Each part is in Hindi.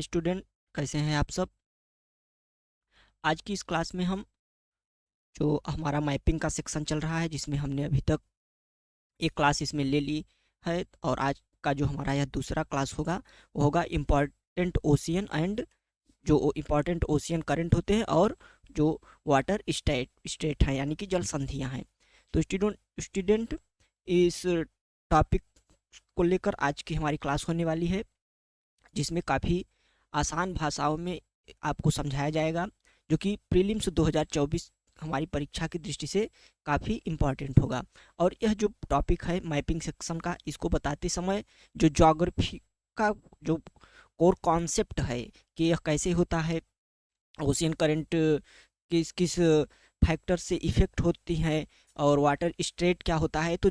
हाय स्टूडेंट, कैसे हैं आप सब। आज की इस क्लास में हम जो हमारा मैपिंग का सेक्शन चल रहा है, जिसमें हमने अभी तक एक क्लास इसमें ले ली है, और आज का जो हमारा यह दूसरा क्लास होगा वो होगा इम्पॉर्टेंट ओशियन एंड जो इम्पॉर्टेंट ओशियन करंट होते हैं और जो वाटर स्टेट हैं, यानी कि जल संधियाँ हैं। तो स्टूडेंट इस टॉपिक को लेकर आज की हमारी क्लास होने वाली है, जिसमें काफ़ी आसान भाषाओं में आपको समझाया जाएगा, जो कि प्रीलिम्स 2024 हमारी परीक्षा की दृष्टि से काफ़ी इम्पॉर्टेंट होगा। और यह जो टॉपिक है मैपिंग सेक्शन का, इसको बताते समय जो ज्योग्राफी का जो कोर कॉन्सेप्ट है कि यह कैसे होता है, ओशियन करंट किस किस फैक्टर से इफ़ेक्ट होती हैं, और वाटर स्ट्रेट क्या होता है, तो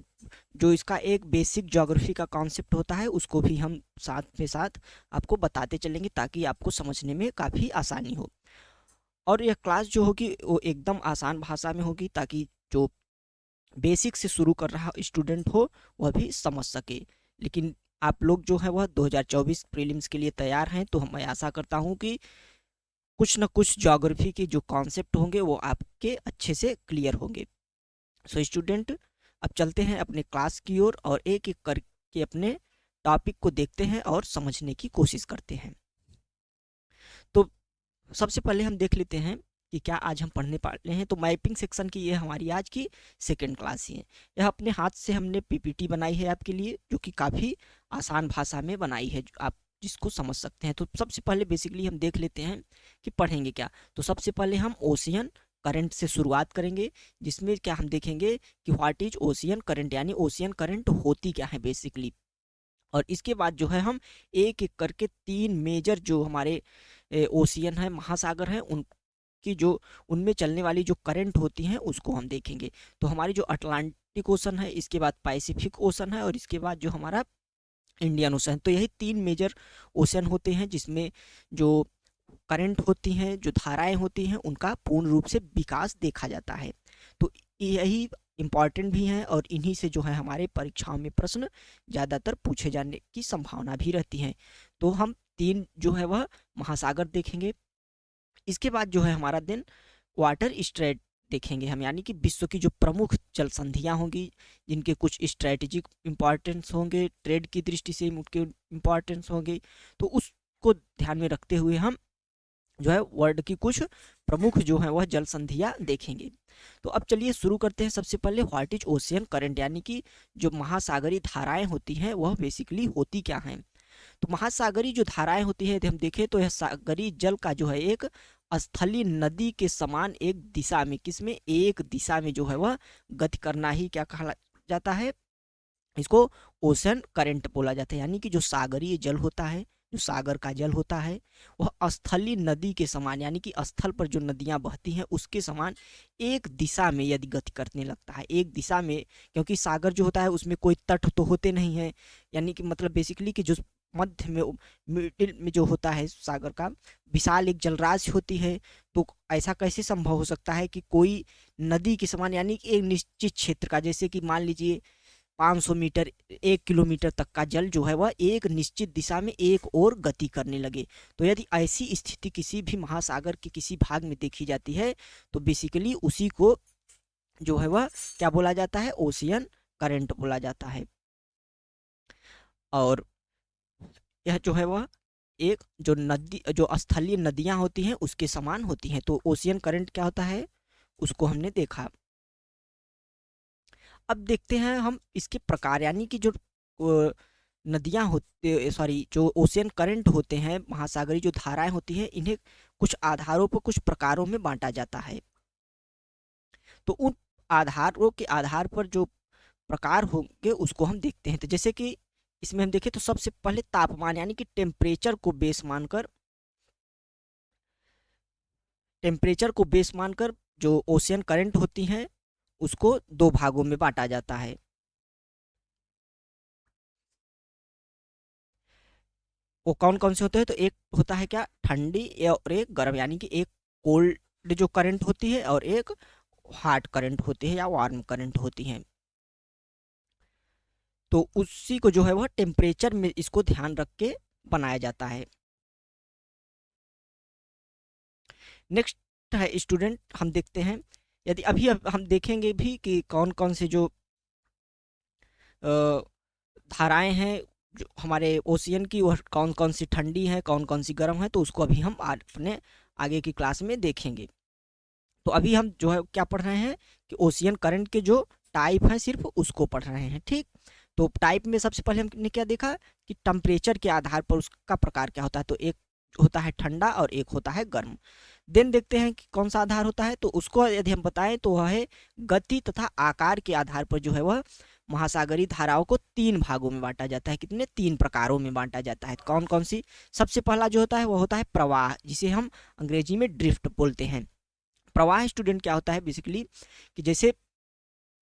जो इसका एक बेसिक ज्योग्राफी का कॉन्सेप्ट होता है उसको भी हम साथ में साथ आपको बताते चलेंगे, ताकि आपको समझने में काफ़ी आसानी हो। और यह क्लास जो होगी वो एकदम आसान भाषा में होगी, ताकि जो बेसिक से शुरू कर रहा स्टूडेंट हो वह भी समझ सके। लेकिन आप लोग जो है वह 2024 प्रीलिम्स के लिए तैयार हैं, तो मैं आशा करता हूँ कि कुछ न कुछ ज्योग्राफी के जो कॉन्सेप्ट होंगे वो आपके अच्छे से क्लियर होंगे। सो स्टूडेंट, अब चलते हैं अपने क्लास की ओर और एक एक करके अपने टॉपिक को देखते हैं और समझने की कोशिश करते हैं। तो सबसे पहले हम देख लेते हैं कि क्या आज हम पढ़ने वाले हैं। तो मैपिंग सेक्शन की ये हमारी आज की सेकेंड क्लास ही है। यह अपने हाथ से हमने पीपीटी बनाई है आपके लिए, जो कि काफ़ी आसान भाषा में बनाई है, जो आप जिसको समझ सकते हैं। तो सबसे पहले बेसिकली हम देख लेते हैं कि पढ़ेंगे क्या। तो सबसे पहले हम ओशियन करंट से शुरुआत करेंगे, जिसमें क्या हम देखेंगे कि व्हाट इज ओशियन करंट, यानी ओशियन करंट होती क्या है बेसिकली। और इसके बाद जो है हम एक एक करके तीन मेजर जो हमारे ओशियन है, महासागर हैं, उनकी जो उनमें चलने वाली जो करंट होती हैं उसको हम देखेंगे। तो हमारी जो अटलांटिक ओशन है, इसके बाद पैसिफिक ओशन है, और इसके बाद जो हमारा इंडियन ओशन। तो यही तीन मेजर ओशन होते हैं, जिसमें जो करंट होती हैं, जो धाराएं होती हैं, उनका पूर्ण रूप से विकास देखा जाता है। तो यही इम्पॉर्टेंट भी हैं, और इन्हीं से जो है हमारे परीक्षाओं में प्रश्न ज़्यादातर पूछे जाने की संभावना भी रहती है। तो हम तीन जो है वह महासागर देखेंगे। इसके बाद जो है हमारा दिन वाटर स्ट्रेट देखेंगे हम, यानी कि विश्व की जो प्रमुख जल संधियाँ होंगी, जिनके कुछ स्ट्रेटेजिक इम्पॉर्टेंस होंगे, ट्रेड की दृष्टि से उनके इम्पॉर्टेंस होंगे। तो उसको ध्यान में रखते हुए हम जो है वर्ल्ड की कुछ प्रमुख जो है वह जल संधियाँ देखेंगे। तो अब चलिए शुरू करते हैं। सबसे पहले व्हाट इज ओशियन करंट, यानी कि जो महासागरीय धाराएं होती हैं वह बेसिकली होती क्या हैं। तो महासागरीय जो धाराएं होती है, यदि हम देखें तो यह सागरीय जल का जो है एक स्थलीय नदी के समान एक दिशा में, किसमें, एक दिशा में जो है वह गति करना ही क्या कहा जाता है, इसको ओशन करंट बोला जाता है। यानी कि जो सागरीय जल होता है, जो सागर का जल होता है, वह स्थलीय नदी के समान, यानी कि स्थल पर जो नदियां बहती हैं उसके समान एक दिशा में यदि गति करने लगता है, एक दिशा में। क्योंकि सागर जो होता है उसमें कोई तट तो होते नहीं है, यानी कि मतलब बेसिकली कि जो मध्य में, मिडिल में जो होता है सागर का, विशाल एक जलराशि होती है। तो ऐसा कैसे संभव हो सकता है कि कोई नदी के समान, यानी कि एक निश्चित क्षेत्र का, जैसे कि मान लीजिए 500 मीटर, 1 किलोमीटर तक का जल जो है वह एक निश्चित दिशा में एक और गति करने लगे। तो यदि ऐसी स्थिति किसी भी महासागर के किसी भाग में देखी जाती है, तो बेसिकली उसी को जो है वह क्या बोला जाता है, ओशियन करंट बोला जाता है। और यह जो है वह एक जो नदी, जो स्थलीय नदियां होती हैं उसके समान होती हैं। तो ओशियन करंट क्या होता है उसको हमने देखा। अब देखते हैं हम इसके प्रकार, यानी कि जो नदियां होते, सॉरी, जो ओशियन करंट होते हैं, महासागरीय जो धाराएं होती हैं, इन्हें कुछ आधारों पर, कुछ प्रकारों में बांटा जाता है। तो उन आधारों के आधार पर जो प्रकार होंगे उसको हम देखते हैं। तो जैसे कि इसमें हम देखें तो सबसे पहले तापमान, यानी कि टेम्परेचर को बेस मानकर जो ओशियन करंट होती हैं उसको दो भागों में बांटा जाता है। वो कौन कौन से होते हैं, तो एक होता है क्या, ठंडी, और एक गर्म, यानी कि एक कोल्ड जो करंट होती है और एक हॉट करंट होती है या वार्म करंट होती है। तो उसी को जो है वह टेम्परेचर में इसको ध्यान रख के बनाया जाता है। नेक्स्ट है स्टूडेंट, हम देखते हैं यदि अभी अब हम देखेंगे भी कि कौन कौन से जो धाराएं हैं जो हमारे ओशियन की, वह कौन कौन सी ठंडी है कौन कौन सी गर्म है, तो उसको अभी हम अपने आगे की क्लास में देखेंगे। तो अभी हम जो है क्या पढ़ रहे हैं कि ओशियन करंट के जो टाइप हैं सिर्फ उसको पढ़ रहे हैं, ठीक। तो टाइप में सबसे पहले हमने क्या देखा कि टेम्परेचर के आधार पर उसका प्रकार क्या होता है, तो एक होता है ठंडा और एक होता है गर्म। देन देखते हैं कि कौन सा आधार होता है, तो उसको यदि हम बताएं तो वह है गति तथा आकार के आधार पर जो है वह महासागरीय धाराओं को 3 भागों में बांटा जाता है। कितने? 3 प्रकारों में बांटा जाता है। कौन कौन सी? सबसे पहला जो होता है वह होता है प्रवाह, जिसे हम अंग्रेजी में ड्रिफ्ट बोलते हैं। प्रवाह स्टूडेंट क्या होता है बेसिकली कि जैसे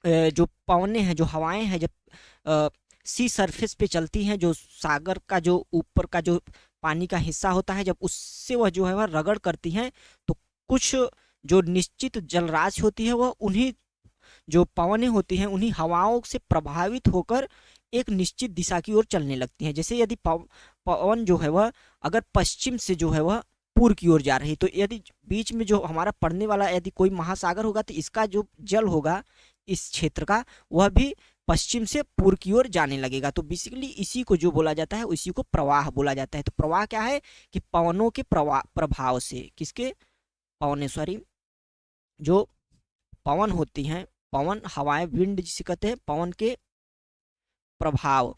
जो पवनें हैं, जो हवाएं हैं, जब सी सरफेस पे चलती हैं, जो सागर का जो ऊपर का जो पानी का हिस्सा होता है, जब उससे वह जो है वह रगड़ करती हैं, तो कुछ जो निश्चित जलराशि होती है वह उन्हीं जो पवनें होती हैं उन्हीं हवाओं से प्रभावित होकर एक निश्चित दिशा की ओर चलने लगती हैं। जैसे यदि पवन जो है वह अगर पश्चिम से जो है वह पूर्व की ओर जा रही, तो यदि बीच में जो हमारा पड़ने वाला यदि कोई महासागर होगा, तो इसका जो जल होगा इस क्षेत्र का, वह भी पश्चिम से पूर्व की ओर जाने लगेगा। तो बेसिकली इसी को जो बोला जाता है उसी को प्रवाह बोला जाता है। तो प्रवाह क्या है कि पवनों के प्रभाव से, किसके? पवने, सॉरी, जो पवन होती हैं, पवन हवाएं, विंड जिसे कहते हैं, पवन के प्रभाव,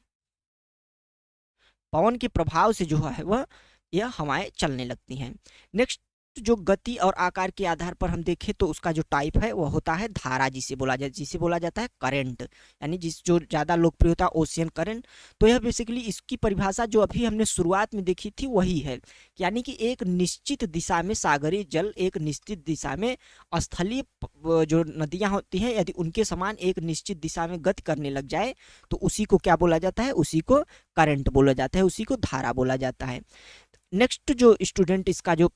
पवन के प्रभाव से जो है वह यह हवाएं चलने लगती हैं। नेक्स्ट, जो गति और आकार के आधार पर हम देखें तो उसका जो टाइप है वह होता है धारा, जिसे बोला जाता है करंट, यानी जिस जो ज़्यादा लोकप्रिय होता है ओशियन करंट। तो यह बेसिकली इसकी परिभाषा जो अभी हमने शुरुआत में देखी थी वही है, यानी कि एक निश्चित दिशा में सागरीय जल एक निश्चित दिशा में, स्थलीय जो नदियाँ होती हैं यदि उनके समान एक निश्चित दिशा में गति करने लग जाए तो उसी को क्या बोला जाता है? उसी को करंट बोला जाता है, उसी को धारा बोला जाता है। नेक्स्ट जो स्टूडेंट इसका जो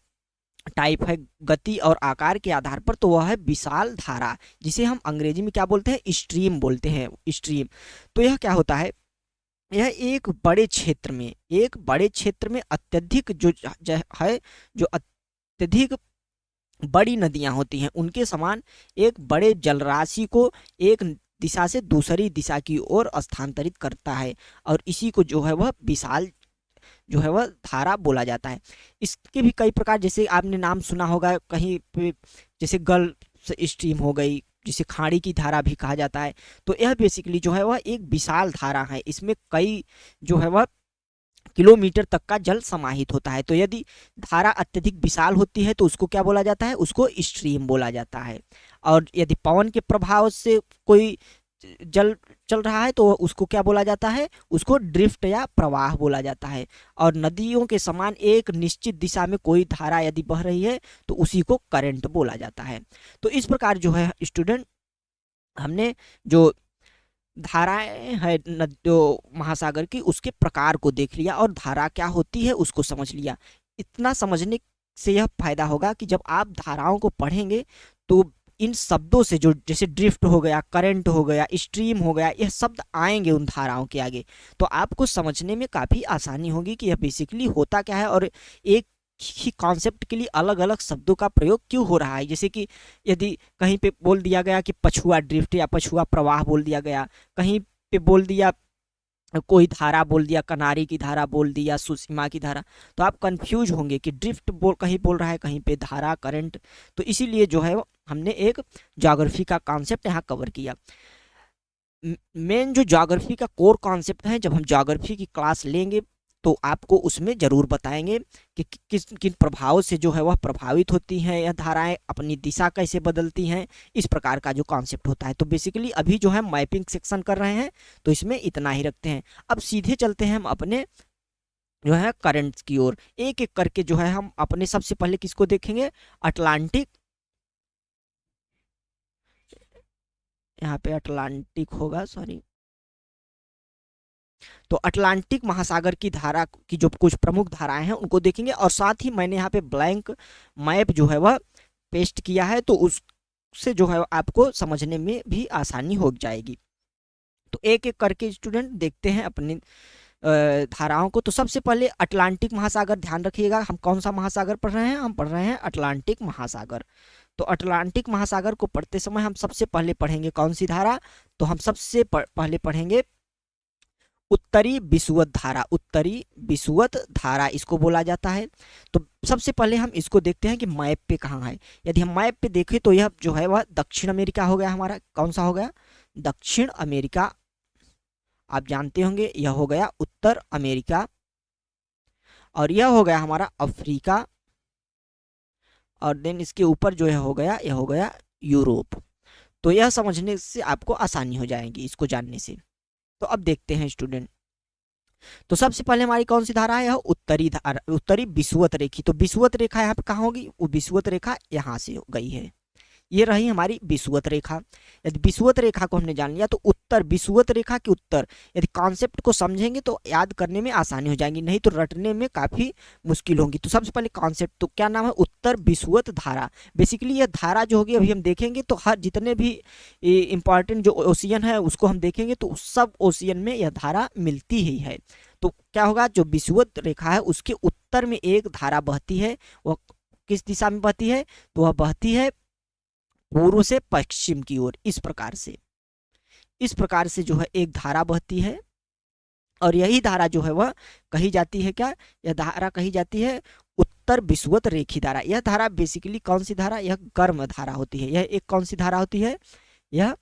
टाइप है गति और आकार के आधार पर, तो वह है विशाल धारा, जिसे हम अंग्रेजी में क्या बोलते हैं? स्ट्रीम बोलते हैं, स्ट्रीम। तो यह क्या होता है? यह एक बड़े क्षेत्र में अत्यधिक है, जो अत्यधिक बड़ी नदियां होती हैं उनके समान एक बड़े जलराशि को एक दिशा से दूसरी दिशा की ओर स्थानांतरित करता है, और इसी को जो है वह विशाल जो है वह धारा बोला जाता है। इसके भी कई प्रकार, जैसे आपने नाम सुना होगा कहीं पे, जैसे गल्फ स्ट्रीम हो गई, जिसे खाड़ी की धारा भी कहा जाता है। तो यह बेसिकली जो है वह एक विशाल धारा है, इसमें कई जो है वह किलोमीटर तक का जल समाहित होता है। तो यदि धारा अत्यधिक विशाल होती है तो उसको क्या बोला जाता है? उसको स्ट्रीम बोला जाता है। और यदि पवन के प्रभाव से कोई जल चल रहा है तो उसको क्या बोला जाता है? उसको ड्रिफ्ट या प्रवाह बोला जाता है। और नदियों के समान एक निश्चित दिशा में कोई धारा यदि बह रही है तो उसी को करंट बोला जाता है। तो इस प्रकार जो है स्टूडेंट, हमने जो धाराएं है जो महासागर की उसके प्रकार को देख लिया और धारा क्या होती है उसको समझ लिया। इतना समझने से यह फायदा होगा कि जब आप धाराओं को पढ़ेंगे तो इन शब्दों से, जो जैसे ड्रिफ्ट हो गया, करंट हो गया, स्ट्रीम हो गया, यह शब्द आएंगे उन धाराओं के आगे, तो आपको समझने में काफ़ी आसानी होगी कि यह बेसिकली होता क्या है और एक ही कॉन्सेप्ट के लिए अलग अलग शब्दों का प्रयोग क्यों हो रहा है। जैसे कि यदि कहीं पे बोल दिया गया कि पछुआ ड्रिफ्ट या पछुआ प्रवाह बोल दिया गया, कहीं पे बोल दिया कोई धारा बोल दिया, कनारी की धारा बोल दिया, सुषमा की धारा, तो आप कंफ्यूज होंगे कि ड्रिफ्ट कहीं बोल रहा है, कहीं पे धारा, करंट। तो इसीलिए जो है हमने एक ज्योग्राफी का कॉन्सेप्ट यहाँ कवर किया। मेन जो ज्योग्राफी का कोर कॉन्सेप्ट है, जब हम ज्योग्राफी की क्लास लेंगे तो आपको उसमें ज़रूर बताएंगे कि किस किन प्रभावों से जो है वह प्रभावित होती हैं यह धाराएं, अपनी दिशा कैसे बदलती हैं, इस प्रकार का जो कॉन्सेप्ट होता है। तो बेसिकली अभी जो है मैपिंग सेक्शन कर रहे हैं तो इसमें इतना ही रखते हैं। अब सीधे चलते हैं हम अपने जो है करंट्स की ओर, एक एक करके जो है हम अपने सबसे पहले किसको देखेंगे? अटलांटिक, यहाँ पे अटलांटिक होगा, सॉरी। तो अटलांटिक महासागर की धारा की जो कुछ प्रमुख धाराएं हैं उनको देखेंगे, और साथ ही मैंने यहाँ पे ब्लैंक मैप जो है वह पेस्ट किया है, तो उससे जो है आपको समझने में भी आसानी हो जाएगी। तो एक एक करके स्टूडेंट देखते हैं अपने धाराओं को। तो सबसे पहले अटलांटिक महासागर ध्यान रखिएगा, हम कौन सा महासागर पढ़ रहे हैं, हम पढ़ रहे हैं अटलांटिक महासागर। तो अटलांटिक महासागर को पढ़ते समय हम सबसे पहले पढ़ेंगे कौन सी धारा, तो हम सबसे पहले पढ़ेंगे उत्तरी विषुवत धारा। उत्तरी विषुवत धारा इसको बोला जाता है। तो सबसे पहले हम इसको देखते हैं कि मैप पे कहाँ है। यदि हम मैप पे देखें तो यह जो है वह दक्षिण अमेरिका हो गया हमारा। कौन सा हो गया, दक्षिण अमेरिका। आप जानते होंगे यह हो गया उत्तर अमेरिका, और यह हो गया हमारा अफ्रीका, और देन इसके ऊपर जो है हो गया, यह हो गया यूरोप। तो यह समझने से आपको आसानी हो जाएगी इसको जानने से। तो अब देखते हैं स्टूडेंट, तो सबसे पहले हमारी कौन सी धारा है, यह उत्तरी धारा, उत्तरी विषुवत रेखी। तो विषुवत रेखा यहाँ पे कहाँ होगी, वो विषुवत रेखा यहाँ से हो गई है, ये रही हमारी विषुवत रेखा। यदि विषुवत रेखा को हमने जान लिया तो उत्तर, विषुवत रेखा के उत्तर, यदि कॉन्सेप्ट को समझेंगे तो याद करने में आसानी हो जाएगी, नहीं तो रटने में काफ़ी मुश्किल होगी। तो सबसे पहले कॉन्सेप्ट, तो क्या नाम है, उत्तर विषुवत धारा। बेसिकली ये धारा जो होगी, अभी हम देखेंगे तो हर जितने भी इंपॉर्टेंट जो ओशियन है उसको हम देखेंगे तो सब ओशियन में यह धारा मिलती ही है। तो क्या होगा, जो विषुवत रेखा है उसके उत्तर में एक धारा बहती है, वह किस दिशा में बहती है, तो वह बहती है पूर्व से पश्चिम की ओर। इस प्रकार से जो है एक धारा बहती है, और यही धारा जो है वह कही जाती है क्या, यह धारा कही जाती है उत्तर विषुवत रेखी धारा। यह धारा बेसिकली कौन सी धारा, यह गर्म धारा होती है। यह एक कौन सी धारा होती है, यह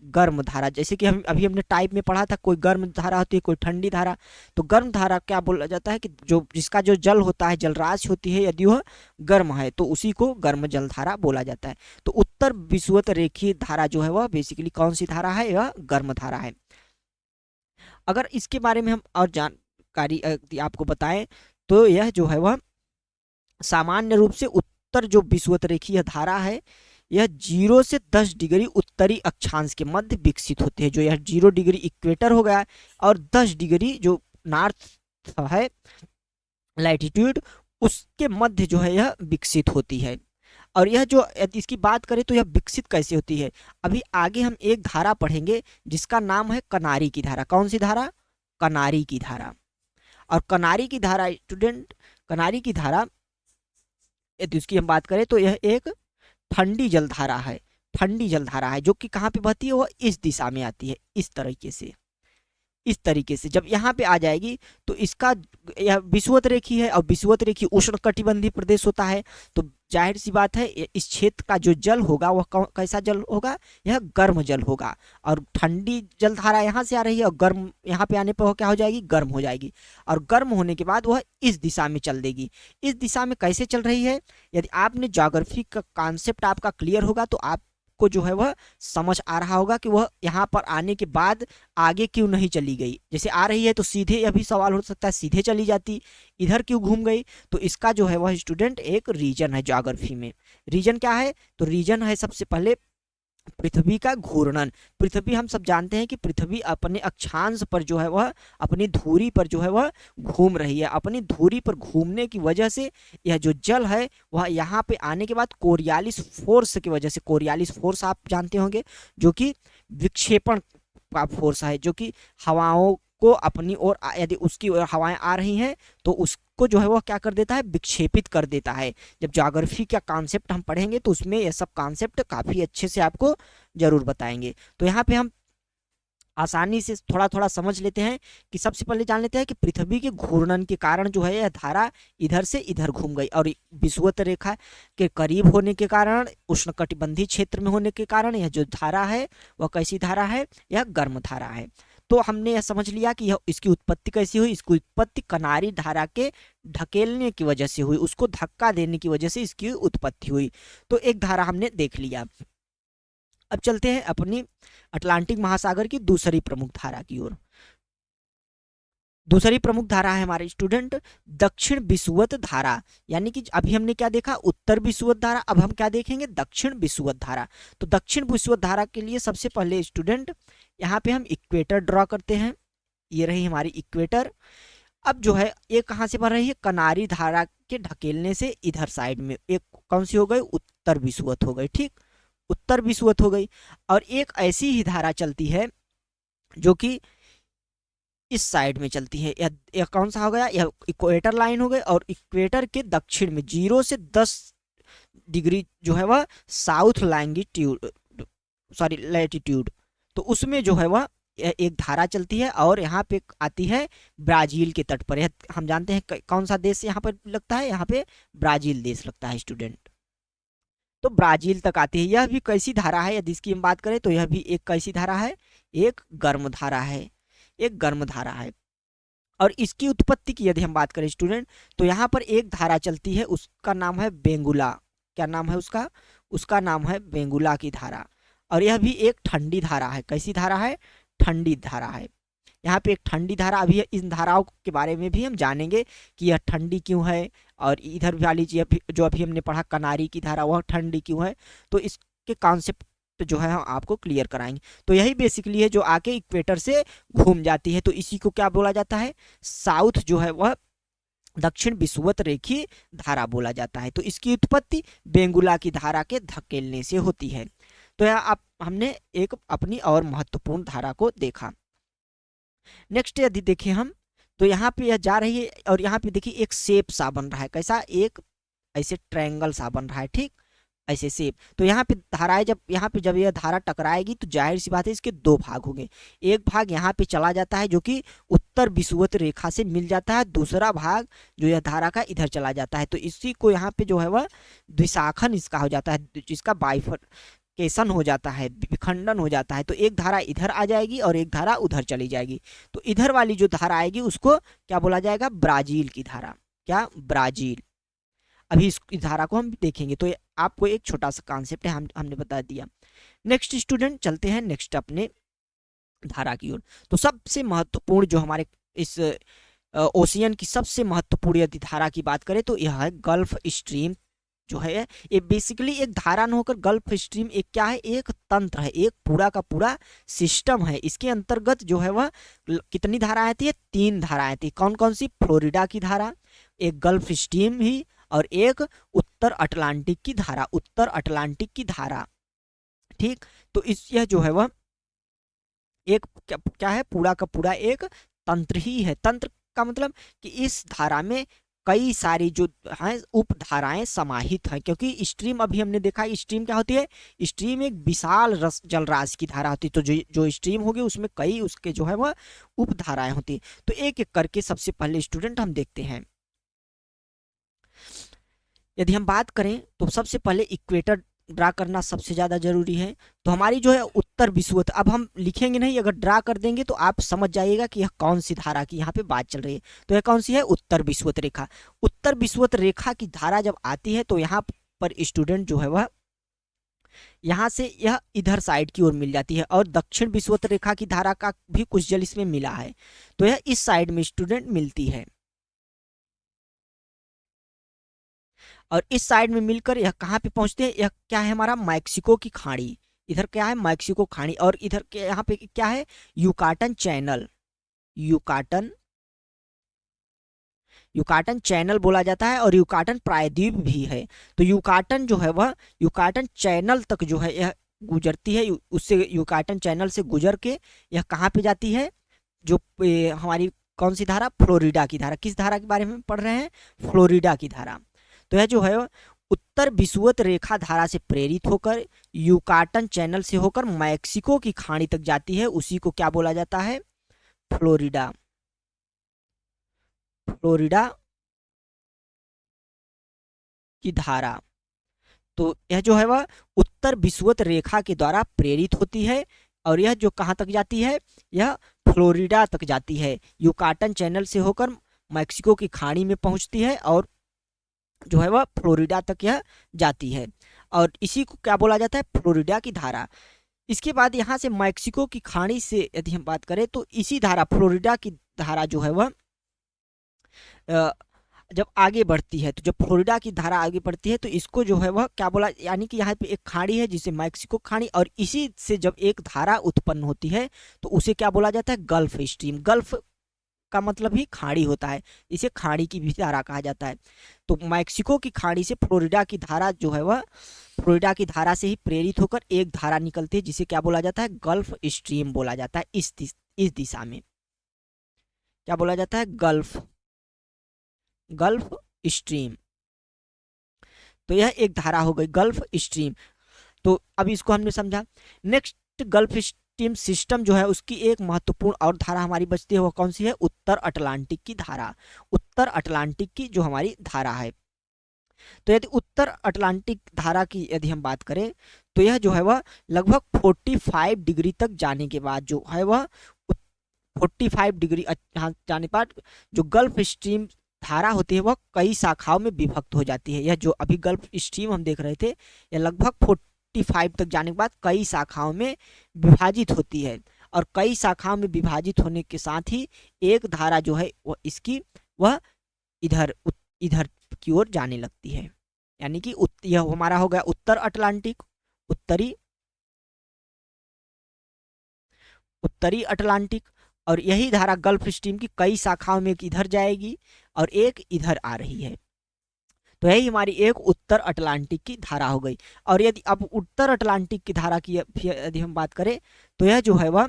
गर्म धारा। जैसे कि हम अभी हमने टाइप में पढ़ा था, कोई गर्म धारा होती है, कोई ठंडी धारा। तो गर्म धारा क्या बोला जाता है कि जो जिसका जो जल होता है, जलराशि होती है, यदि वह गर्म है तो उसी को गर्म जल धारा बोला जाता है। तो उत्तर विषुवत रेखीय धारा जो है वह बेसिकली कौन सी धारा है, यह गर्म धारा है। अगर इसके बारे में हम और जानकारी आपको बताएं तो यह जो है वह सामान्य रूप से उत्तर जो विषुवत रेखीय धारा है, यह 0 से 10 डिग्री उत्तरी अक्षांश के मध्य विकसित होते हैं। जो यह 0 डिग्री इक्वेटर हो गया, और 10 डिग्री जो नॉर्थ है लैटिट्यूड, उसके मध्य जो है यह विकसित होती है। और यह जो इसकी बात करें तो यह विकसित कैसे होती है, अभी आगे हम एक धारा पढ़ेंगे जिसका नाम है कनारी की धारा। कौन सी धारा, कनारी की धारा। और कनारी की धारा स्टूडेंट, कनारी की धारा यदि उसकी हम बात करें तो यह एक ठंडी जलधारा है। ठंडी जलधारा है जो कि कहाँ पे बहती है, वह इस दिशा में आती है, इस तरीके से जब यहाँ पे आ जाएगी तो इसका यह विषुवत रेखी है, और विषुवत रेखी उष्णकटिबंधीय प्रदेश होता है। तो जाहिर सी बात है इस क्षेत्र का जो जल होगा वह कैसा जल होगा, यह गर्म जल होगा। और ठंडी जलधारा यहाँ से आ रही है, और गर्म यहाँ पे आने पर वह क्या हो जाएगी, गर्म हो जाएगी। और गर्म होने के बाद वह इस दिशा में चल देगी। इस दिशा में कैसे चल रही है, यदि आपने ज्योग्राफी का कॉन्सेप्ट आपका क्लियर होगा तो आप को जो है वह समझ आ रहा होगा कि वह यहाँ पर आने के बाद आगे क्यों नहीं चली गई। जैसे आ रही है तो सीधे, यह भी सवाल हो सकता है सीधे चली जाती, इधर क्यों घूम गई। तो इसका जो है वह स्टूडेंट एक रीजन है ज्योग्राफी में। रीजन क्या है, तो रीजन है सबसे पहले पृथ्वी का घूर्णन। पृथ्वी हम सब जानते हैं कि पृथ्वी अपने अक्षांश पर जो है वह अपनी धुरी पर जो है वह घूम रही है। अपनी धुरी पर घूमने की वजह से यह जो जल है वह यहाँ पे आने के बाद कोरियालिस फोर्स की वजह से, कोरियालिस फोर्स आप जानते होंगे जो कि विक्षेपण का फोर्स है, जो कि हवाओं को अपनी ओर, यदि उसकी ओर हवाएं आ रही हैं तो उसको जो है वह क्या कर देता है, विक्षेपित कर देता है। जब ज्योग्राफी का कॉन्सेप्ट हम पढ़ेंगे तो उसमें यह सब कॉन्सेप्ट काफ़ी अच्छे से आपको जरूर बताएंगे। तो यहाँ पे हम आसानी से थोड़ा थोड़ा समझ लेते हैं कि सबसे पहले जान लेते हैं कि पृथ्वी के घूर्णन के कारण जो है यह धारा इधर से इधर घूम गई, और विषुवत रेखा के करीब होने के कारण, उष्णकटिबंधीय क्षेत्र में होने के कारण यह जो धारा है वह कैसी धारा है, यह गर्म धारा है। तो हमने यह समझ लिया कि यह इसकी उत्पत्ति कैसी हुई, इसकी उत्पत्ति कनारी धारा के ढकेलने की वजह से हुई, उसको धक्का देने की वजह से इसकी उत्पत्ति हुई। तो एक धारा हमने देख लिया। अब चलते हैं अपनी अटलांटिक महासागर की दूसरी प्रमुख धारा की ओर। दूसरी प्रमुख धारा है हमारे स्टूडेंट दक्षिण विषुवत धारा। यानी कि अभी हमने क्या देखा, उत्तर विषुवत धारा, अब हम क्या देखेंगे, दक्षिण विषुवत धारा। तो दक्षिण विषुवत धारा के लिए सबसे पहले स्टूडेंट यहाँ पे हम इक्वेटर ड्रॉ करते हैं। ये रही हमारी इक्वेटर। अब जो है ये कहाँ से बन रही है, कनारी धारा के ढकेलने से इधर साइड में एक कौन सी हो गई, उत्तर विषुवत हो गई। ठीक, उत्तर विषुवत हो गई। और एक ऐसी ही धारा चलती है जो कि इस साइड में चलती है। यह कौन सा हो गया, यह इक्वेटर लाइन हो गई, और इक्वेटर के दक्षिण में 0 से 10 डिग्री जो है वह साउथ लैंगिट्यूड, सॉरी लैटिट्यूड, तो उसमें जो है वह एक धारा चलती है और यहाँ पे आती है ब्राजील के तट पर। यह हम जानते हैं कौन सा देश यहाँ पर लगता है, यहाँ पे ब्राजील देश लगता है स्टूडेंट। तो ब्राजील तक आती है। यह भी कैसी धारा है, यदि इसकी हम बात करें तो यह भी एक कैसी धारा है, एक गर्म धारा है, एक गर्म धारा है। और इसकी उत्पत्ति की यदि हम बात करें स्टूडेंट, तो यहाँ पर एक धारा चलती है, उसका नाम है बेंगुला। क्या नाम है उसका, उसका नाम है बेंगुला की धारा। और यह भी एक ठंडी धारा है। कैसी धारा है, ठंडी धारा है। यहाँ पे एक ठंडी धारा, अभी इन धाराओं के बारे में भी हम जानेंगे कि यह ठंडी क्यों है, और इधर वाली जो अभी हमने पढ़ा कनारी की धारा, वह ठंडी क्यों है, तो इसके कॉन्सेप्ट जो है हम आपको क्लियर कराएंगे। तो यही बेसिकली है जो आके इक्वेटर से घूम जाती है, तो इसी को क्या बोला जाता है, साउथ जो है वह दक्षिण विषुवत रेखीय धारा बोला जाता है। तो इसकी उत्पत्ति बेंगुला की धारा के धकेलने से होती है। तो यह आप हमने एक अपनी और महत्वपूर्ण धारा को देखा। नेक्स्ट यदि देखें हम, तो यहाँ पे यह जा रही है और यहाँ पे देखिए एक शेप सा बन रहा है। कैसा, एक ऐसे ट्रायंगल सा बन रहा है, ठीक ऐसे शेप। तो यहाँ पे धाराएं जब यह धारा टकराएगी तो जाहिर सी बात है इसके दो भाग होंगे। एक भाग यहाँ पे चला जाता है जो कि उत्तर विषुवत रेखा से मिल जाता है, दूसरा भाग जो यह धारा का इधर चला जाता है। तो इसी को यहाँ पे जो है वह द्विशाखन इसका हो जाता है, जिसका बाइफरकेशन हो जाता है, विखंडन हो जाता है। तो एक धारा इधर आ जाएगी और एक धारा उधर चली जाएगी। तो इधर वाली जो धारा आएगी उसको क्या बोला जाएगा, ब्राजील की धारा। क्या, ब्राजील। अभी इस धारा को हम देखेंगे। तो आपको एक छोटा सा कॉन्सेप्ट है, हमने बता दिया। नेक्स्ट स्टूडेंट चलते हैं नेक्स्ट अपने धारा की ओर। तो सबसे महत्वपूर्ण जो हमारे इस ओशियन की सबसे महत्वपूर्ण यदि धारा की बात करें तो यह है गल्फ स्ट्रीम जो है। ये बेसिकली एक धारा न होकर गल्फ स्ट्रीम एक क्या है, एक तंत्र है, एक पूरा का पूरा सिस्टम है। इसके अंतर्गत जो है वह कितनी धाराएं आती है, 3 धाराएं आती है। कौन कौन सी, फ्लोरिडा की धारा, एक गल्फ स्ट्रीम ही, और एक उत्तर अटलांटिक की धारा, उत्तर अटलांटिक की धारा, ठीक। तो यह जो है वह एक क्या है, पूरा का पूरा एक तंत्र ही है। तंत्र का मतलब कि इस धारा में कई सारी जो हैं उपधाराएं समाहित हैं, क्योंकि स्ट्रीम अभी हमने देखा स्ट्रीम क्या होती है, स्ट्रीम एक विशाल जलराशि की धारा होती है। तो जो स्ट्रीम होगी उसमें कई उसके जो है वह उपधाराएं होती है। तो एक एक करके सबसे पहले स्टूडेंट हम देखते हैं। यदि हम बात करें तो सबसे पहले इक्वेटर ड्रा करना सबसे ज़्यादा जरूरी है। तो हमारी जो है उत्तर विषुवत, अब हम लिखेंगे नहीं, अगर ड्रा कर देंगे तो आप समझ जाइएगा कि यह कौन सी धारा की यहाँ पे बात चल रही है। तो यह कौन सी है, उत्तर विषुवत रेखा। उत्तर विषुवत रेखा की धारा जब आती है तो यहाँ पर स्टूडेंट जो है वह यहाँ से यह इधर साइड की ओर मिल जाती है, और दक्षिण विषुवत रेखा की धारा का भी कुछ जल इसमें मिला है। तो यह इस साइड में स्टूडेंट मिलती है, और इस साइड में मिलकर यह कहाँ पे पहुंचते हैं, यह क्या है हमारा, मैक्सिको की खाड़ी। इधर क्या है, मैक्सिको खाड़ी, और इधर के यहाँ पे क्या है, युकाटन चैनल। युकाटन चैनल बोला जाता है, और युकाटन प्रायद्वीप भी है। तो युकाटन जो है वह युकाटन चैनल तक जो है यह गुजरती है। उससे युकाटन चैनल से गुजर के यह कहाँ पे जाती है, जो हमारी कौन सी धारा, फ्लोरिडा की धारा। किस धारा के बारे में पढ़ रहे हैं, फ्लोरिडा की धारा। तो यह जो है उत्तर विषुवत रेखा धारा से प्रेरित होकर युकाटन चैनल से होकर मैक्सिको की खाड़ी तक जाती है। उसी को क्या बोला जाता है, फ्लोरिडा की धारा। तो यह जो है वह उत्तर विषुवत रेखा के द्वारा प्रेरित होती है, और यह जो कहाँ तक जाती है, यह फ्लोरिडा तक जाती है। युकाटन चैनल से होकर मैक्सिको की खाड़ी में पहुंचती है, और जो है वह फ्लोरिडा तक यह जाती है, और इसी को क्या बोला जाता है, फ्लोरिडा की धारा। इसके बाद यहाँ से मैक्सिको की खाड़ी से यदि हम बात करें तो इसी धारा, फ्लोरिडा की धारा जो है वह जब आगे बढ़ती है, तो जब फ्लोरिडा की धारा आगे बढ़ती है तो इसको जो है वह क्या बोला, यानी कि यहाँ पे एक खाड़ी है जिसे मैक्सिको खाड़ी, और इसी से जब एक धारा उत्पन्न होती है तो उसे क्या बोला जाता है, गल्फ स्ट्रीम। गल्फ का मतलब ही खाड़ी होता है, इसे खाड़ी की भी धारा कहा जाता है। तो मैक्सिको की खाड़ी से फ्लोरिडा की धारा जो है वह फ्लोरिडा की धारा से ही प्रेरित होकर एक धारा निकलती है जिसे क्या बोला जाता है, गल्फ स्ट्रीम बोला जाता है, इस दिशा में। क्या बोला जाता है, गल्फ, गल्फ स्ट्रीम। तो यह एक धारा हो गई गल्फ स्ट्रीम। तो अब इसको हमने समझा। नेक्स्ट गल्फ स्ट्रीम सिस्टम जो है उसकी एक महत्वपूर्ण और धारा हमारी बचती है, वो कौन सी है, उत्तर अटलांटिक की धारा। उत्तर अटलांटिक की जो हमारी धारा है, तो यदि उत्तर अटलांटिक धारा की यदि हम बात करें तो यह जो है वह लगभग 45 डिग्री तक जाने के बाद जो है वह 45 डिग्री जाने पर जो गल्फ स्ट्रीम धारा होती है वह कई शाखाओं में विभक्त हो जाती है। यह जो अभी गल्फ स्ट्रीम हम देख रहे थे, यह लगभग 45 तक जाने के बाद कई शाखाओं में विभाजित होती है। और कई शाखाओं में विभाजित होने के साथ ही एक धारा जो है वह इसकी वह इधर इधर की ओर जाने लगती है। यानी कि यह हमारा हो गया उत्तर अटलांटिक, उत्तरी उत्तरी अटलांटिक। और यही धारा गल्फ स्ट्रीम की कई शाखाओं में एक इधर जाएगी और एक इधर आ रही है। तो यही हमारी एक उत्तर अटलांटिक की धारा हो गई। और यदि अब उत्तर अटलांटिक की धारा की यदि हम बात करें तो यह जो है वह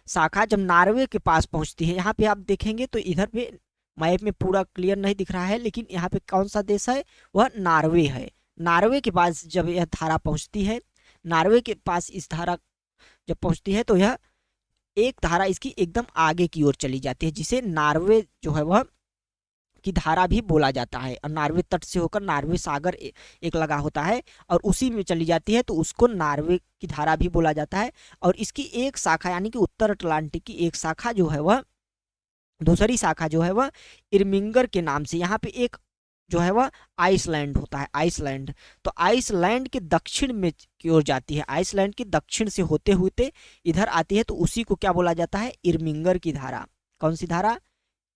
शाखा जब नॉर्वे के पास पहुंचती है, यहाँ पे आप देखेंगे तो इधर पे मैप में पूरा क्लियर नहीं दिख रहा है, लेकिन यहाँ पे कौन सा देश है, वह नॉर्वे है। नॉर्वे के पास जब यह धारा पहुंचती है, नॉर्वे के पास इस धारा जब पहुंचती है तो यह एक धारा इसकी एकदम आगे की ओर चली जाती है, जिसे नॉर्वे जो है वह की धारा भी बोला जाता है। और नॉर्वे तट से होकर नॉर्वे सागर एक लगा होता है और उसी में चली जाती है, तो उसको नॉर्वे की धारा भी बोला जाता है। और इसकी एक शाखा यानी कि उत्तर अटलांटिक की एक शाखा जो है वह, दूसरी शाखा जो है वह इर्मिंगर के नाम से, यहाँ पे एक जो है वह आइसलैंड होता है, आइसलैंड। तो आइसलैंड के दक्षिण में की ओर जाती है, आइसलैंड के दक्षिण से होते हुए इधर आती है, तो उसी को क्या बोला जाता है, इर्मिंगर की धारा। कौन सी धारा,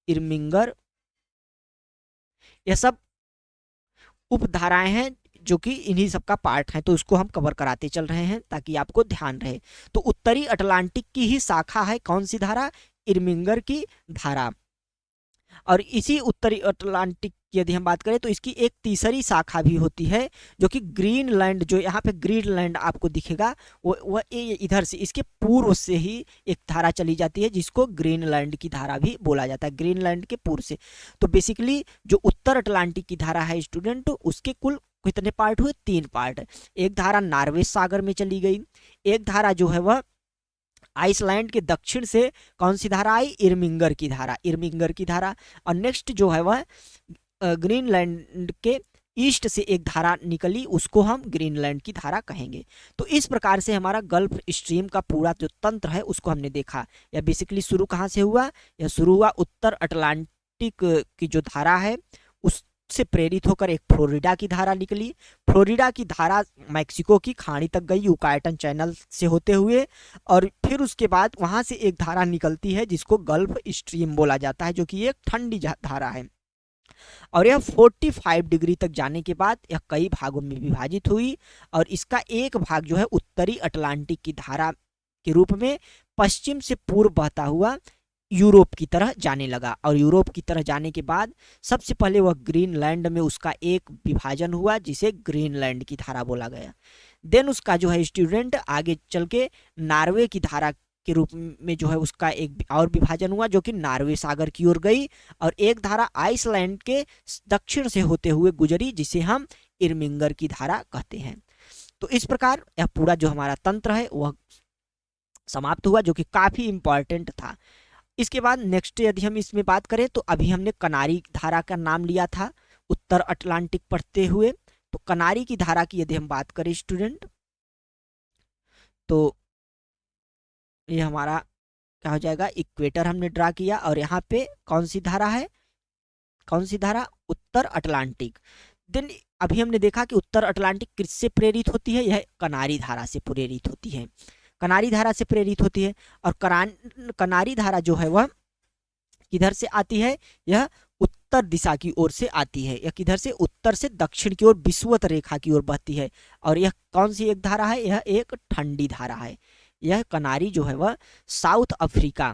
इर्मिंगर। यह सब उपधाराएं हैं जो कि इन्हीं सब का पार्ट है, तो उसको हम कवर कराते चल रहे हैं ताकि आपको ध्यान रहे। तो उत्तरी अटलांटिक की ही शाखा है कौन सी धारा, इर्मिंगर की धारा। और इसी उत्तरी अटलांटिक की यदि हम बात करें तो इसकी एक तीसरी शाखा भी होती है जो कि ग्रीनलैंड, जो यहाँ पे ग्रीनलैंड आपको दिखेगा वह इधर से इसके पूर्व से ही एक धारा चली जाती है जिसको ग्रीनलैंड की धारा भी बोला जाता है, ग्रीनलैंड के पूर्व से। तो बेसिकली जो उत्तर अटलांटिक की धारा है स्टूडेंट, उसके कुल कितने पार्ट हुए, 3 पार्ट। एक धारा नॉर्वे सागर में चली गई, एक धारा जो है वह आइसलैंड के दक्षिण से कौन सी धारा आई, इर्मिंगर की धारा, इर्मिंगर की धारा। और नेक्स्ट जो है वह ग्रीनलैंड के ईस्ट से एक धारा निकली, उसको हम ग्रीनलैंड की धारा कहेंगे। तो इस प्रकार से हमारा गल्फ स्ट्रीम का पूरा जो तंत्र है उसको हमने देखा। यह बेसिकली शुरू कहाँ से हुआ, यह शुरू हुआ उत्तर अटलांटिक की जो धारा है उससे प्रेरित होकर एक फ्लोरिडा की धारा निकली। फ्लोरिडा की धारा मैक्सिको की खाड़ी तक गई यूकाटन चैनल से होते हुए, और फिर उसके बाद वहां से एक धारा निकलती है जिसको गल्फ स्ट्रीम बोला जाता है, जो कि एक ठंडी धारा है। और यह 45 डिग्री तक जाने के बाद यह कई भागों में विभाजित हुई और इसका एक भाग जो है उत्तरी अटलांटिक की धारा के रूप में पश्चिम से पूर्व बहता हुआ यूरोप की तरह जाने लगा। और यूरोप की तरह जाने के बाद सबसे पहले वह ग्रीनलैंड में उसका एक विभाजन हुआ जिसे ग्रीनलैंड की धारा बोला गया। देन उसका जो है स्टूडेंट आगे चल के नॉर्वे की धारा के रूप में जो है उसका एक और विभाजन हुआ जो कि नॉर्वे सागर की ओर गई, और एक धारा आइसलैंड के दक्षिण से होते हुए गुजरी जिसे हम इर्मिंगर की धारा कहते हैं। तो इस प्रकार यह पूरा जो हमारा तंत्र है वह समाप्त हुआ, जो कि काफी इंपॉर्टेंट था। इसके बाद नेक्स्ट यदि हम इसमें बात करें तो अभी हमने कनारी धारा का नाम लिया था उत्तर अटलांटिक पढ़ते हुए। तो कनारी की धारा की यदि हम बात करें स्टूडेंट, तो ये हमारा क्या हो जाएगा, इक्वेटर हमने ड्रा किया और यहाँ पे कौन सी धारा है, कौन सी धारा, उत्तर अटलांटिक। देन अभी हमने देखा कि उत्तर अटलांटिक किससे प्रेरित होती है, यह कनारी धारा से प्रेरित होती है, कनारी धारा से प्रेरित होती है। और कनारी धारा जो है वह किधर से आती है, यह उत्तर दिशा की ओर से आती है, यह किधर से, उत्तर से दक्षिण की ओर विषुवत रेखा की ओर बहती है। और यह कौन सी एक धारा है, यह एक ठंडी धारा है। यह कनारी जो है वह साउथ अफ्रीका,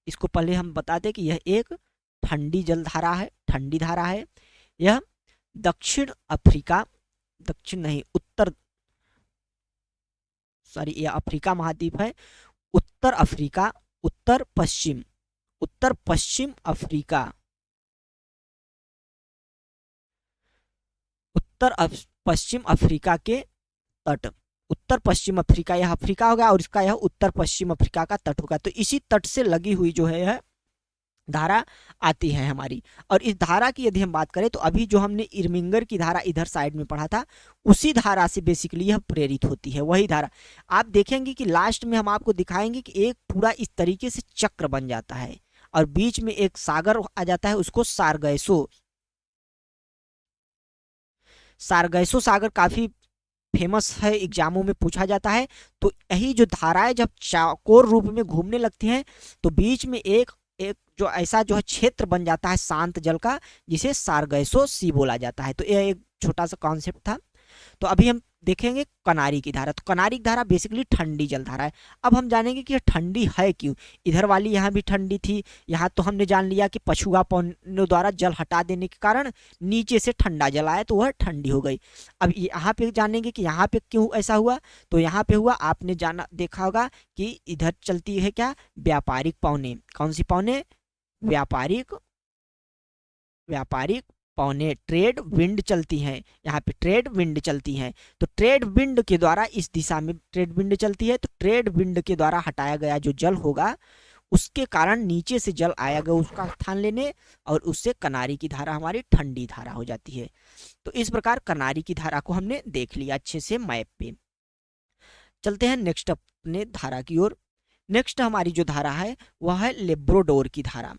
इसको पहले हम बताते कि यह एक ठंडी जल धारा है, ठंडी धारा है। यह दक्षिण अफ्रीका, दक्षिण नहीं उत्तर, सॉरी यह अफ्रीका महाद्वीप है, उत्तर अफ्रीका, उत्तर पश्चिम, उत्तर पश्चिम अफ्रीका, पश्चिम अफ्रीका के तट, उत्तर पश्चिम अफ्रीका, यह अफ्रीका होगा और इसका यह उत्तर पश्चिम अफ्रीका का तट होगा। तो इसी तट से लगी हुई जो है यह धारा आती है हमारी। और इस धारा की यदि हम बात करें तो अभी जो हमने इरमिंगर की धारा इधर साइड में पढ़ा था, उसी धारा से बेसिकली यह प्रेरित होती है, वही धारा। आप देखेंगे कि लास्ट में हम आपको दिखाएंगे कि एक पूरा इस तरीके से चक्र बन जाता है और बीच में एक सागर आ जाता है, उसको सारगैसो, सारगैसो सागर काफी फेमस है, एग्जामों में पूछा जाता है। तो यही जो धाराएं जब चौकोर रूप में घूमने लगती हैं तो बीच में एक एक जो ऐसा जो है क्षेत्र बन जाता है शांत जल का, जिसे सारगैसो सी बोला जाता है। तो यह एक छोटा सा कॉन्सेप्ट था। तो अभी हम देखेंगे कनारी की धारा। तो कनारी की धारा बेसिकली ठंडी जल धारा है। अब हम जानेंगे कि यह ठंडी है क्यों। इधर वाली यहाँ भी ठंडी थी, यहाँ तो हमने जान लिया कि पछुआ पौनों द्वारा जल हटा देने के कारण नीचे से ठंडा जल आया तो वह ठंडी हो गई। अब यहाँ पे जानेंगे कि यहाँ पे क्यों ऐसा हुआ। तो यहाँ पे हुआ, आपने जाना देखा होगा कि इधर चलती है क्या, व्यापारिक पौने। कौन सी पौने, व्यापारिक, व्यापारिक पौने, ट्रेड विंड चलती हैं, यहाँ पे ट्रेड विंड चलती हैं। तो ट्रेड विंड के द्वारा इस दिशा में ट्रेड विंड चलती है, तो ट्रेड विंड के द्वारा हटाया गया जो जल होगा उसके कारण नीचे से जल आएगा उसका स्थान लेने, और उससे कनारी की धारा हमारी ठंडी धारा हो जाती है। तो इस प्रकार कनारी की धारा को हमने देख लिया अच्छे से मैप पे। चलते हैं नेक्स्ट अपने धारा की ओर। नेक्स्ट हमारी जो धारा है वह है लेब्रोडोर की धारा।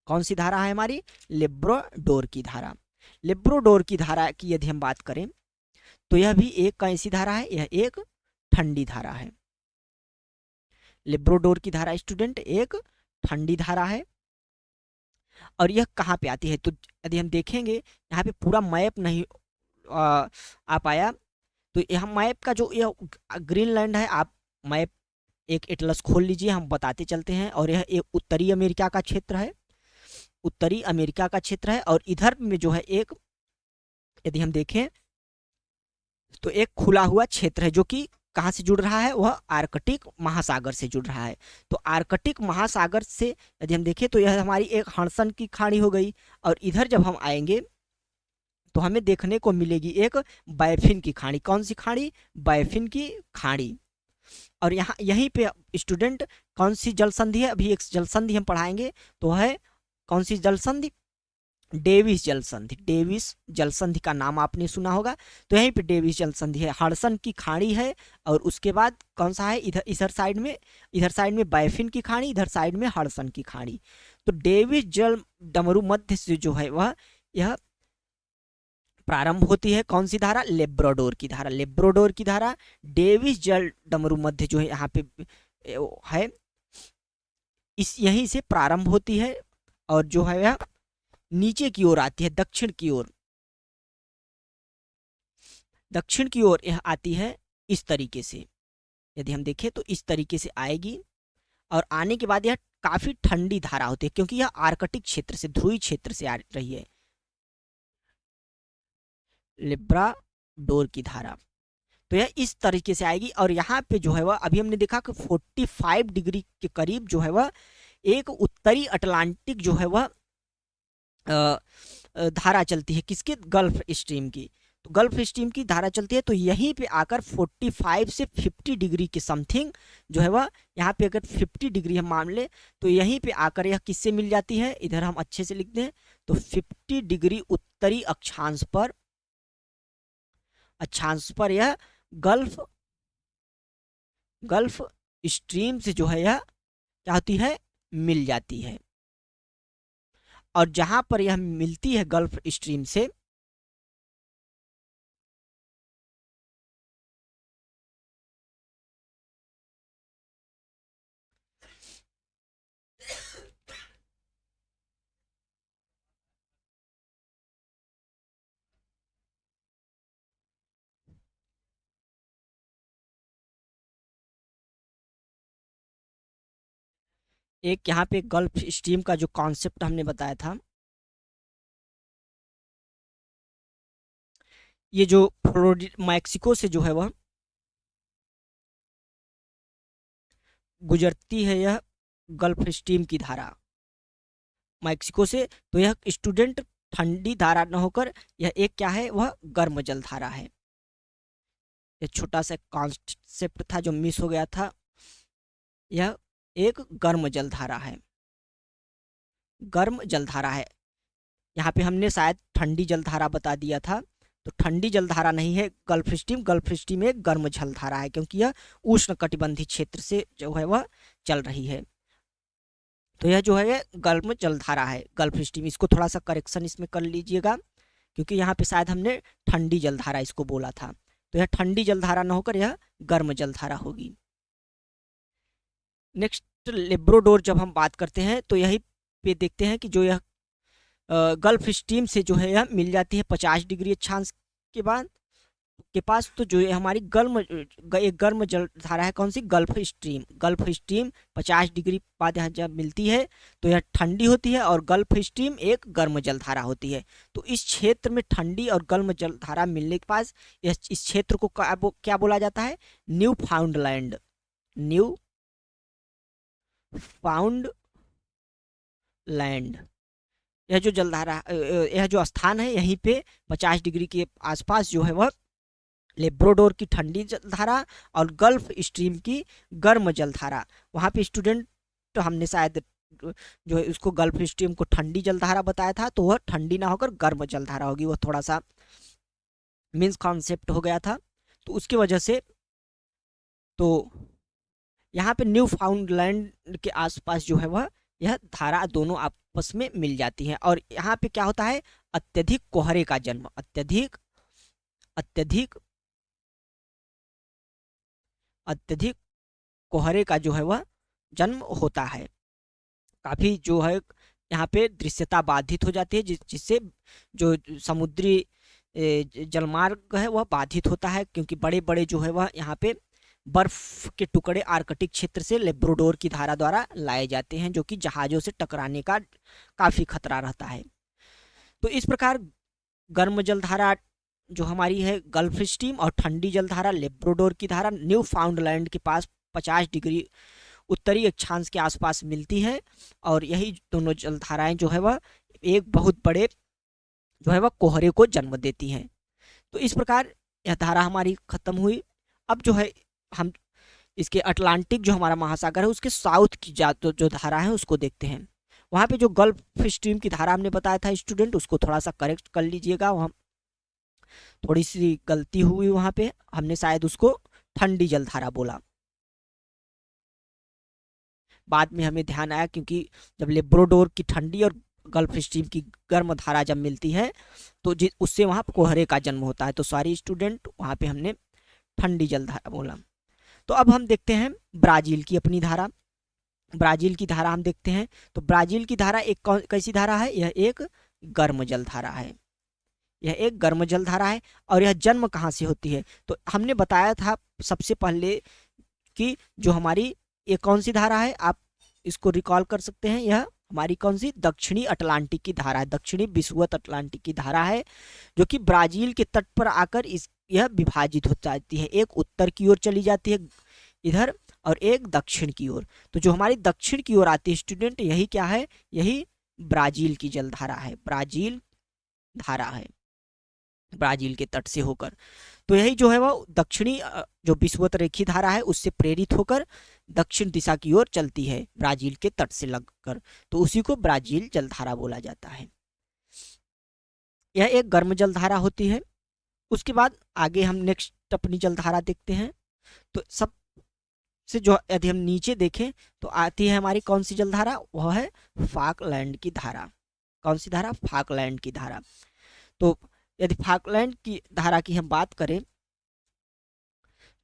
कौन सी धारा है हमारी, लेब्रोडोर की धारा। लेब्रोडोर की धारा की यदि हम बात करें तो यह भी एक कैसी धारा है, यह एक ठंडी धारा है। लेब्रोडोर की धारा स्टूडेंट एक ठंडी धारा है। और यह कहाँ पे आती है, तो यदि हम देखेंगे यहाँ पे पूरा मैप नहीं आ पाया, तो यहाँ मैप का जो यह ग्रीनलैंड है, आप मैप एक एटलस खोल लीजिए, हम बताते चलते हैं। और यह एक उत्तरी अमेरिका का क्षेत्र है, उत्तरी अमेरिका का क्षेत्र है। और इधर में जो है एक, यदि हम देखें तो एक खुला हुआ क्षेत्र है जो कि कहाँ से जुड़ रहा है, वह आर्कटिक महासागर से जुड़ रहा है। तो आर्कटिक महासागर से यदि हम देखें तो यह हमारी एक हडसन की खाड़ी हो गई। और इधर जब हम आएंगे तो हमें देखने को मिलेगी एक बैफिन की खाड़ी। कौन सी खाड़ी, बैफिन की खाड़ी। और यहाँ यहीं पे स्टूडेंट कौन सी जल संधि है, अभी एक जल संधि हम पढ़ाएंगे, तो है कौन सी जल संधि, डेविस जल संधि। डेविस जल संधि का नाम आपने सुना होगा। तो यहीं पे डेविस जल संधि है, हडसन की खाड़ी है। और उसके बाद कौन सा है, इधर साइड में, इधर साइड में बैफिन की खाड़ी, इधर साइड में हडसन की खाड़ी। तो डेविस जल डमरू मध्य से जो है वह यह प्रारंभ होती है कौन सी धारा, लेब्राडोर की धारा। लेब्राडोर की धारा डेविस जल डमरू मध्य जो है यहाँ पे है, इस यहीं से प्रारंभ होती है और जो है यह नीचे की ओर आती है, दक्षिण की ओर, दक्षिण की ओर यह आती है इस तरीके से। यदि हम देखें तो इस तरीके से आएगी और आने के बाद यह काफी ठंडी धारा होती है क्योंकि यह आर्कटिक क्षेत्र से, ध्रुवीय क्षेत्र से आ रही है, लेब्राडोर की धारा। तो यह इस तरीके से आएगी। और यहाँ पे जो है वह अभी हमने देखा कि 45 डिग्री के करीब जो है वह एक उत्तरी अटलांटिक जो है वह धारा चलती है, किसके, गल्फ स्ट्रीम की। तो गल्फ स्ट्रीम की धारा चलती है, तो यहीं पे आकर 45 से 50 डिग्री के समथिंग जो है वह, यहाँ पे अगर 50 डिग्री हम मान ले तो यहीं पे आकर यह किससे मिल जाती है, इधर हम अच्छे से लिख दें तो 50 डिग्री उत्तरी अक्षांश पर, अक्षांश पर यह गल्फ, गल्फ स्ट्रीम से जो है यह क्या होती है, मिल जाती है। और जहां पर यह मिलती है गल्फ स्ट्रीम से, एक यहाँ पे गल्फ स्ट्रीम का जो कॉन्सेप्ट हमने बताया था, ये जो मैक्सिको से जो है वह गुजरती है, यह गल्फ स्ट्रीम की धारा मैक्सिको से। तो यह स्टूडेंट ठंडी धारा न होकर यह एक क्या है, वह गर्म जल धारा है। यह छोटा सा कॉन्सेप्ट था जो मिस हो गया था। यह एक गर्म जल धारा है, गर्म जल धारा है। यहाँ पे हमने शायद ठंडी जल धारा बता दिया था, तो ठंडी जल धारा नहीं है गल्फ स्ट्रीम। गल्फ स्ट्रीम एक गर्म जल धारा है क्योंकि यह उष्ण कटिबंधीय क्षेत्र से जो है वह चल रही है। तो यह जो है गर्म जल धारा है गल्फ स्ट्रीम। इसको थोड़ा सा करेक्शन इसमें कर लीजिएगा क्योंकि यहाँ पे शायद हमने ठंडी जल धारा इसको बोला था। तो यह ठंडी जल धारा न होकर यह गर्म जल धारा होगी। नेक्स्ट लेब्रोडोर जब हम बात करते हैं तो यही पे देखते हैं कि जो यह गल्फ स्ट्रीम से जो है यह मिल जाती है 50 डिग्री अक्षांश के बाद के पास। तो जो है हमारी एक गर्म जल धारा है, कौन सी, gulf stream. Gulf stream 50 degree बाद यहाँ जब मिलती है तो यह ठंडी होती है और गल्फ स्ट्रीम एक गर्म जल धारा होती है। तो इस क्षेत्र में ठंडी और गर्म जल धारा मिलने के पास इस क्षेत्र को क्या बोला जाता है, न्यू फाउंडलैंड। New found land. यह जो जलधारा यह जो स्थान है यहीं पे 50 डिग्री के आसपास जो है वह लेब्रोडोर की ठंडी जलधारा और गल्फ स्ट्रीम की गर्म जलधारा। वहाँ पे स्टूडेंट तो हमने शायद जो है उसको गल्फ स्ट्रीम को ठंडी जलधारा बताया था, तो वह ठंडी ना होकर गर्म जलधारा होगी। वह थोड़ा सा मीन्स कॉन्सेप्ट हो गया था, तो उसकी वजह से तो यहाँ पे न्यू फाउंडलैंड के आसपास जो है वह यह धारा दोनों आपस में मिल जाती हैं। और यहाँ पे क्या होता है, अत्यधिक कोहरे का जन्म, अत्यधिक कोहरे का जो है वह जन्म होता है। काफी जो है यहाँ पे दृश्यता बाधित हो जाती है, जिससे जो समुद्री जलमार्ग है वह बाधित होता है, क्योंकि बड़े बड़े जो है वह यहाँ पे बर्फ के टुकड़े आर्कटिक क्षेत्र से लेब्रोडोर की धारा द्वारा लाए जाते हैं, जो कि जहाजों से टकराने का काफी खतरा रहता है। तो इस प्रकार गर्म जलधारा जो हमारी है गल्फ स्ट्रीम और ठंडी जलधारा लेब्रोडोर की धारा न्यू फाउंडलैंड के पास 50 डिग्री उत्तरी अक्षांश के आसपास मिलती है। और यही दोनों जलधाराएं जो है वह एक बहुत बड़े जो है वह कोहरे को जन्म देती हैं। तो इस प्रकार यह धारा हमारी खत्म हुई। अब जो है हम इसके अटलांटिक जो हमारा महासागर है उसके साउथ की जो धारा है उसको देखते हैं। वहाँ पे जो गल्फ स्ट्रीम की धारा हमने बताया था स्टूडेंट, उसको थोड़ा सा करेक्ट कर लीजिएगा। वहाँ थोड़ी सी गलती हुई, वहाँ पे हमने शायद उसको ठंडी जलधारा बोला। बाद में हमें ध्यान आया क्योंकि जब लेब्रोडोर की ठंडी और गल्फ स्ट्रीम की गर्म धारा जब मिलती है तो उससे वहाँ कोहरे का जन्म होता है। तो सॉरी स्टूडेंट, वहाँ पे हमने ठंडी जलधारा बोला। तो अब हम देखते हैं ब्राजील की अपनी धारा। ब्राजील की धारा हम देखते हैं। तो ब्राजील की धारा एक कैसी धारा है, यह एक गर्म जल धारा है। यह एक गर्म जल धारा है। और यह जन्म कहाँ से होती है, तो हमने बताया था सबसे पहले कि जो हमारी ये कौन सी धारा है, आप इसको रिकॉल कर सकते हैं। यह हमारी कौन सी दक्षिणी अटलांटिक की धारा है, दक्षिणी विषुवत अटलांटिक की धारा है, जो कि ब्राजील के तट पर आकर यह विभाजित हो जाती है। एक उत्तर की ओर चली जाती है इधर और एक दक्षिण की ओर। तो जो हमारी दक्षिण की ओर आती है स्टूडेंट, यही क्या है, यही ब्राजील की जलधारा है। ब्राजील धारा है ब्राजील के तट से होकर। तो यही जो है वह दक्षिणी जो विषुवत रेखी धारा है उससे प्रेरित होकर दक्षिण दिशा की ओर चलती है ब्राजील के तट से लगकर। तो उसी को ब्राजील जलधारा बोला जाता है। यह एक गर्म जलधारा होती है। उसके बाद आगे हम नेक्स्ट अपनी जलधारा देखते हैं। तो सबसे जो यदि हम नीचे देखें तो आती है हमारी कौन सी जलधारा, वह है फाकलैंड की धारा। कौन सी धारा, फाकलैंड की धारा। तो यदि फाकलैंड की धारा की हम बात करें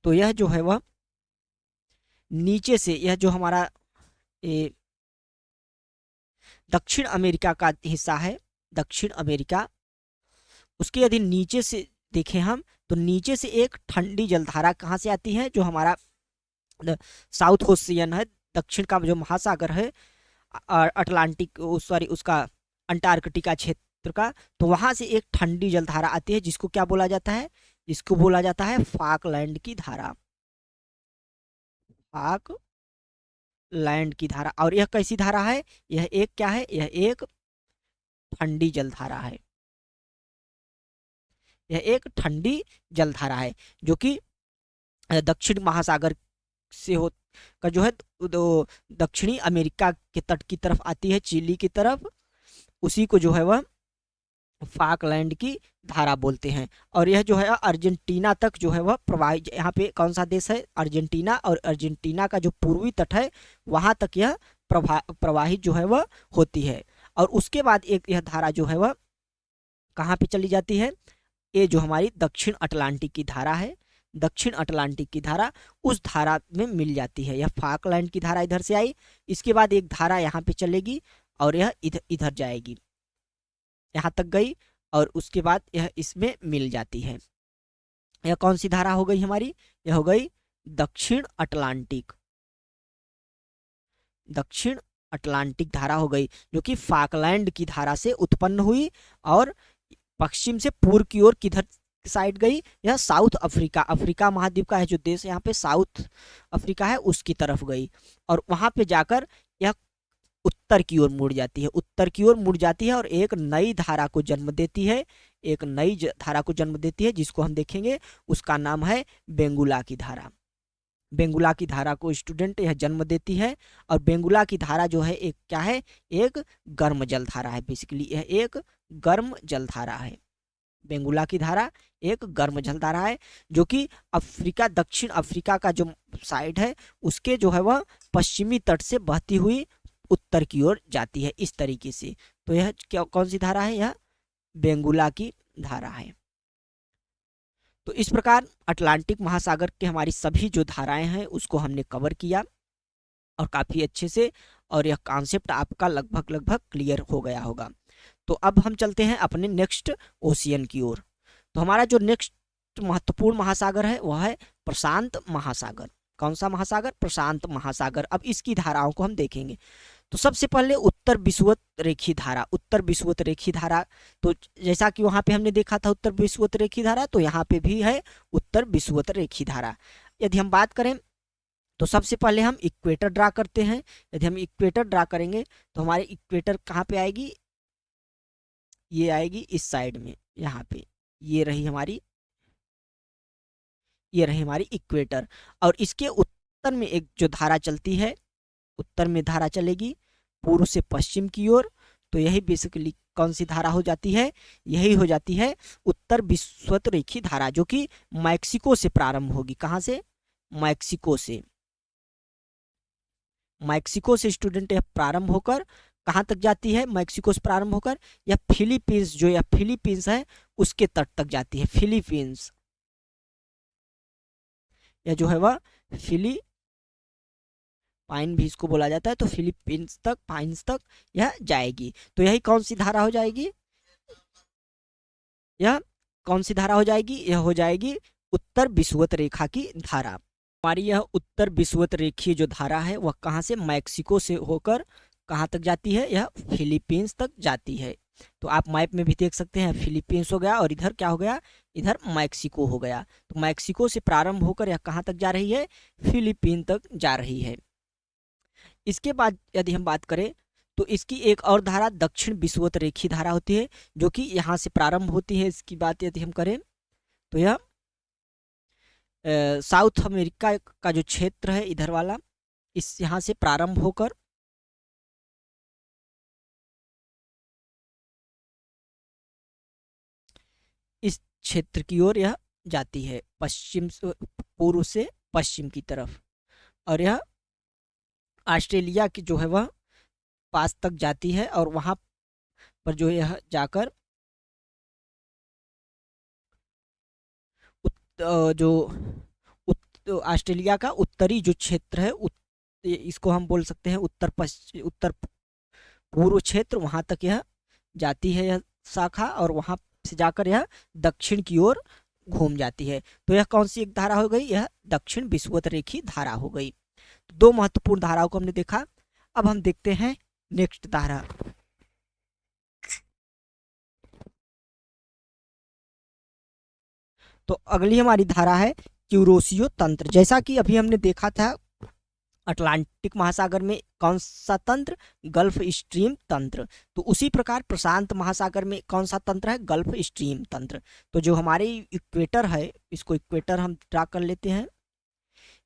तो यह जो है वह नीचे से, यह जो हमारा दक्षिण अमेरिका का हिस्सा है, दक्षिण अमेरिका, उसके यदि नीचे से देखें हम तो नीचे से एक ठंडी जलधारा कहाँ से आती है, जो हमारा साउथ ओशियन है, दक्षिण का जो महासागर है अटलांटिक सॉरी उसका अंटार्कटिका क्षेत्र का, तो वहां से एक ठंडी जलधारा आती है जिसको क्या बोला जाता है, जिसको बोला जाता है फाकलैंड की धारा। लैंड की धारा। और यह कैसी धारा है? यह एक क्या है? यह एक ठंडी जलधारा है। यह एक ठंडी जलधारा है जो कि दक्षिण महासागर से हो का जो है दक्षिणी अमेरिका के तट की तरफ आती है, चिली की तरफ। उसी को जो है वह फाकलैंड की धारा बोलते हैं। और यह जो है अर्जेंटीना तक जो है वह प्रवाहित, यहाँ पे कौन सा देश है? अर्जेंटीना। और अर्जेंटीना का जो पूर्वी तट है वहां तक यह प्रवाहित जो है वह होती है। और उसके बाद एक यह धारा जो है वह कहाँ पे चली जाती है? ये जो हमारी दक्षिण अटलांटिक की धारा है, दक्षिण अटलांटिक की धारा, उस धारा में मिल जाती है। यह फाकलैंड की धारा इधर से आई, इसके बाद एक धारा यहाँ पे चलेगी और यह इधर इधर जाएगी, यहाँ तक गई और उसके बाद यह इसमें मिल जाती है। यह कौन सी धारा हो गई हमारी? यह हो गई दक्षिण अटलांटिक, दक्षिण अटलांटिक धारा हो गई, जो कि फाकलैंड की धारा से उत्पन्न हुई और पश्चिम से पूर्व की ओर किधर साइड गई? यह साउथ अफ्रीका, अफ्रीका महाद्वीप का है जो देश यहाँ पे साउथ अफ्रीका है उसकी तरफ गई। और वहां पे जाकर यह उत्तर की ओर मुड़ जाती है, उत्तर की ओर मुड़ जाती है और एक नई धारा को जन्म देती है, एक नई धारा को जन्म देती है जिसको हम देखेंगे। उसका नाम है बेंगुला की धारा। बेंगुला की धारा को स्टूडेंट यह जन्म देती है। और बेंगुला की धारा जो है एक क्या है? एक गर्म जल धारा है। बेसिकली यह एक गर्म जल धारा है। बेंगुला की धारा एक गर्म जल धारा है जो कि अफ्रीका, दक्षिण अफ्रीका का जो साइड है उसके जो है वह पश्चिमी तट से बहती हुई उत्तर की ओर जाती है इस तरीके से। तो यह क्या, कौन सी धारा है? यह बेंगुला की धारा है। तो इस प्रकार अटलांटिक महासागर के हमारी सभी जो धाराएं हैं उसको हमने कवर किया और काफी अच्छे से, और यह कॉन्सेप्ट आपका लगभग लगभग क्लियर हो गया होगा। तो अब हम चलते हैं अपने नेक्स्ट ओशियन की ओर। तो हमारा जो नेक्स्ट महत्वपूर्ण महासागर है वह है प्रशांत महासागर। कौन सा महासागर? प्रशांत महासागर। अब इसकी धाराओं को हम देखेंगे। तो सबसे पहले उत्तर विषुवत रेखी धारा, उत्तर विषुवत रेखी धारा। तो जैसा कि वहां पे हमने देखा था उत्तर विषुवत रेखी धारा, तो यहाँ पे भी है उत्तर विषुवत रेखी धारा। यदि हम बात करें तो सबसे पहले हम इक्वेटर ड्रा करते हैं। यदि हम इक्वेटर ड्रा करेंगे तो हमारे इक्वेटर कहाँ पे आएगी? ये आएगी इस साइड में, यहाँ पे ये रही हमारी, ये रही हमारी इक्वेटर। और इसके उत्तर में एक जो धारा चलती है, उत्तर में धारा चलेगी पूर्व से पश्चिम की ओर। तो यही बेसिकली कौन सी धारा हो जाती है? यही हो जाती है उत्तर विषुवत रेखी धारा, जो कि मैक्सिको से प्रारंभ होगी। कहाँ से? मैक्सिको से। मैक्सिको से स्टूडेंट यह प्रारंभ होकर कहाँ तक जाती है? मैक्सिको से प्रारंभ होकर यह फिलीपींस, जो यह फिलीपींस है उसके तट तक जाती है। फिलीपींस, यह जो है वह पाइन भी इसको बोला जाता है। तो फिलीपींस तक, पाइन्स तक यह जाएगी। तो यही कौन सी धारा हो जाएगी? यह कौन सी धारा हो जाएगी? यह हो जाएगी उत्तर विषुवत रेखा की धारा। हमारी यह उत्तर विषुवत रेखीय जो धारा है वह कहाँ से? मैक्सिको से होकर कहाँ तक जाती है? यह फिलीपींस तक जाती है। तो आप मैप में भी देख सकते हैं, फिलीपींस हो गया और इधर क्या हो गया? इधर मैक्सिको हो गया। तो मैक्सिको से प्रारंभ होकर यह कहाँ तक जा रही है? फिलीपीन तक जा रही है। इसके बाद यदि हम बात करें तो इसकी एक और धारा दक्षिण विषुवत रेखी धारा होती है, जो कि यहाँ से प्रारंभ होती है। इसकी बात यदि हम करें तो यह साउथ अमेरिका का जो क्षेत्र है इधर वाला, इस यहाँ से प्रारंभ होकर इस क्षेत्र की ओर यह जाती है, पश्चिम से, पूर्व से पश्चिम की तरफ। और यह ऑस्ट्रेलिया की जो है वह पास तक जाती है और वहां पर जो यह जाकर जो ऑस्ट्रेलिया का उत्तरी जो क्षेत्र है, इसको हम बोल सकते हैं उत्तर पश्चिम, उत्तर पूर्व क्षेत्र, वहां तक यह जाती है यह शाखा। और वहां से जाकर यह दक्षिण की ओर घूम जाती है। तो यह कौन सी एक धारा हो गई? यह दक्षिण विषुवत रेखी धारा हो गई। दो महत्वपूर्ण धाराओं को हमने देखा। अब हम देखते हैं नेक्स्ट धारा। तो अगली हमारी धारा है क्यूरोसियो तंत्र। जैसा कि अभी हमने देखा था अटलांटिक महासागर में कौन सा तंत्र, गल्फ स्ट्रीम तंत्र। तो उसी प्रकार प्रशांत महासागर में कौन सा तंत्र है, गल्फ स्ट्रीम तंत्र। तो जो हमारे इक्वेटर है, इसको इक्वेटर हम ड्रा कर लेते हैं।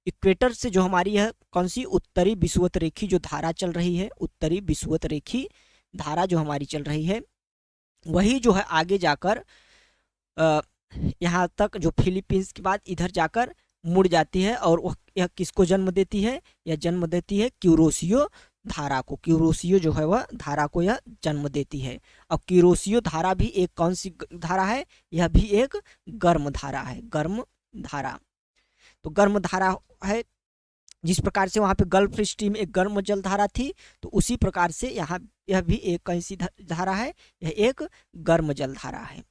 इक्वेटर से जो हमारी है कौन सी, उत्तरी विषुवत रेखी जो धारा चल रही है, उत्तरी विषुवत रेखी धारा जो हमारी चल रही है, वही जो है आगे जाकर यहाँ तक जो फिलीपींस के बाद इधर जाकर मुड़ जाती है। और वह यह किसको जन्म देती है, यह जन्म देती है क्यूरोसियो धारा को। क्यूरोसियो जो है वह धारा को यह जन्म देती है। अब क्यूरोसियो धारा भी एक कौन सी धारा है, यह भी एक गर्म धारा है, गर्म धारा। तो गर्म धारा है, जिस प्रकार से वहाँ पे गल्फ स्ट्रीम एक गर्म जल धारा थी, तो उसी प्रकार से यहाँ यह भी एक कैसी धारा है, यह एक गर्म जल धारा है।